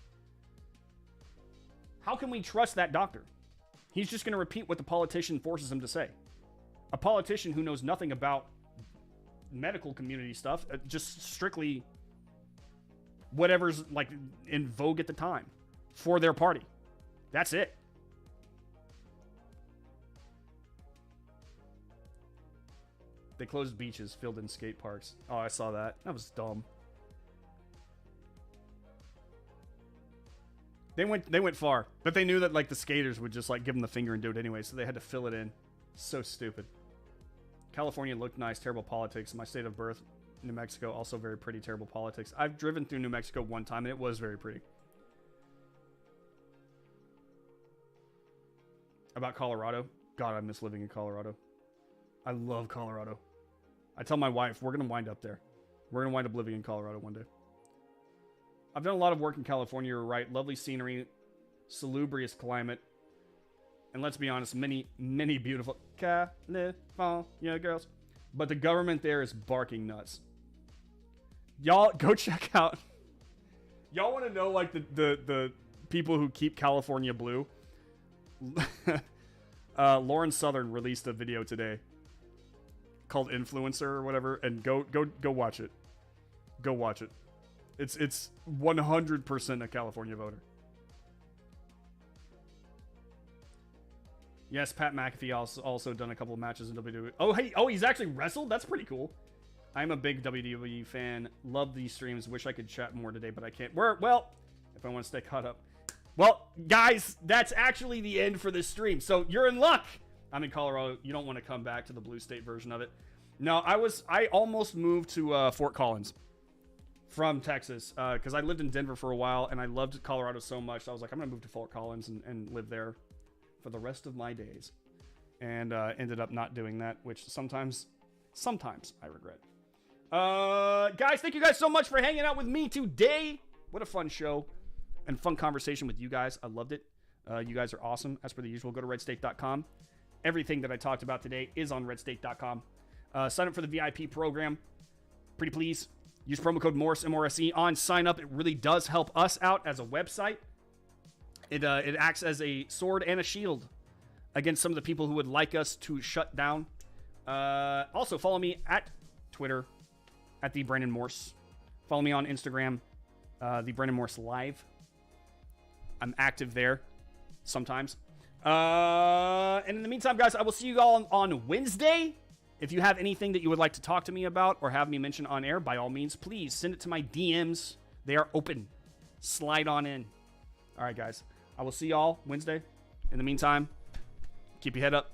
How can we trust that doctor? He's just going to repeat what the politician forces him to say. A politician who knows nothing about medical community stuff, just strictly whatever's like in vogue at the time for their party. That's it. They closed beaches, filled in skate parks. Oh, I saw that. That was dumb. They went far, but they knew that like the skaters would just like give them the finger and do it anyway, so they had to fill it in. So stupid. California looked nice, terrible politics. My state of birth, New Mexico, also very pretty, terrible politics. I've driven through New Mexico one time and it was very pretty. About Colorado? God, I miss living in Colorado. I love Colorado. I tell my wife, we're going to wind up there. We're going to wind up living in Colorado one day. I've done a lot of work in California, you're right. Lovely scenery, salubrious climate. And let's be honest, many, many beautiful California girls. But the government there is barking nuts. Y'all, go check out. Y'all want to know, like, the people who keep California blue? Lauren Southern released a video today called Influencer or whatever, and go watch it. Go watch it. It's 100% a California voter. Yes, Pat McAfee also done a couple of matches in WWE. Oh, he's actually wrestled? That's pretty cool. I'm a big WWE fan. Love these streams. Wish I could chat more today, but I can't. Well, if I want to stay caught up. Well, guys, that's actually the end for this stream. So you're in luck. I'm in Colorado. You don't want to come back to the blue state version of it. No, I almost moved to Fort Collins from Texas because I lived in Denver for a while and I loved Colorado so much. I was like, I'm going to move to Fort Collins and live there for the rest of my days. And ended up not doing that, which sometimes I regret. Guys, thank you guys so much for hanging out with me today. What a fun show and fun conversation with you guys. I loved it. You guys are awesome. As per the usual, go to redstake.com. Everything that I talked about today is on redstake.com. Sign up for the VIP program. Pretty please. Use promo code Morse, MRSE on sign up. It really does help us out as a website. It acts as a sword and a shield against some of the people who would like us to shut down. Also, follow me at Twitter, at the Brandon Morse. Follow me on Instagram, the Brandon Morse Live. I'm active there sometimes. And in the meantime, guys, I will see you all on Wednesday. If you have anything that you would like to talk to me about or have me mention on air, by all means, please send it to my DMs. They are open. Slide on in. All right, guys. I will see y'all Wednesday. In the meantime, keep your head up.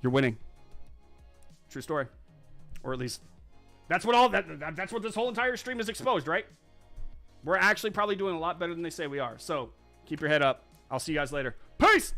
You're winning. True story. Or at least that's what that's what this whole entire stream is exposed, right? We're actually probably doing a lot better than they say we are. So keep your head up. I'll see you guys later. Peace!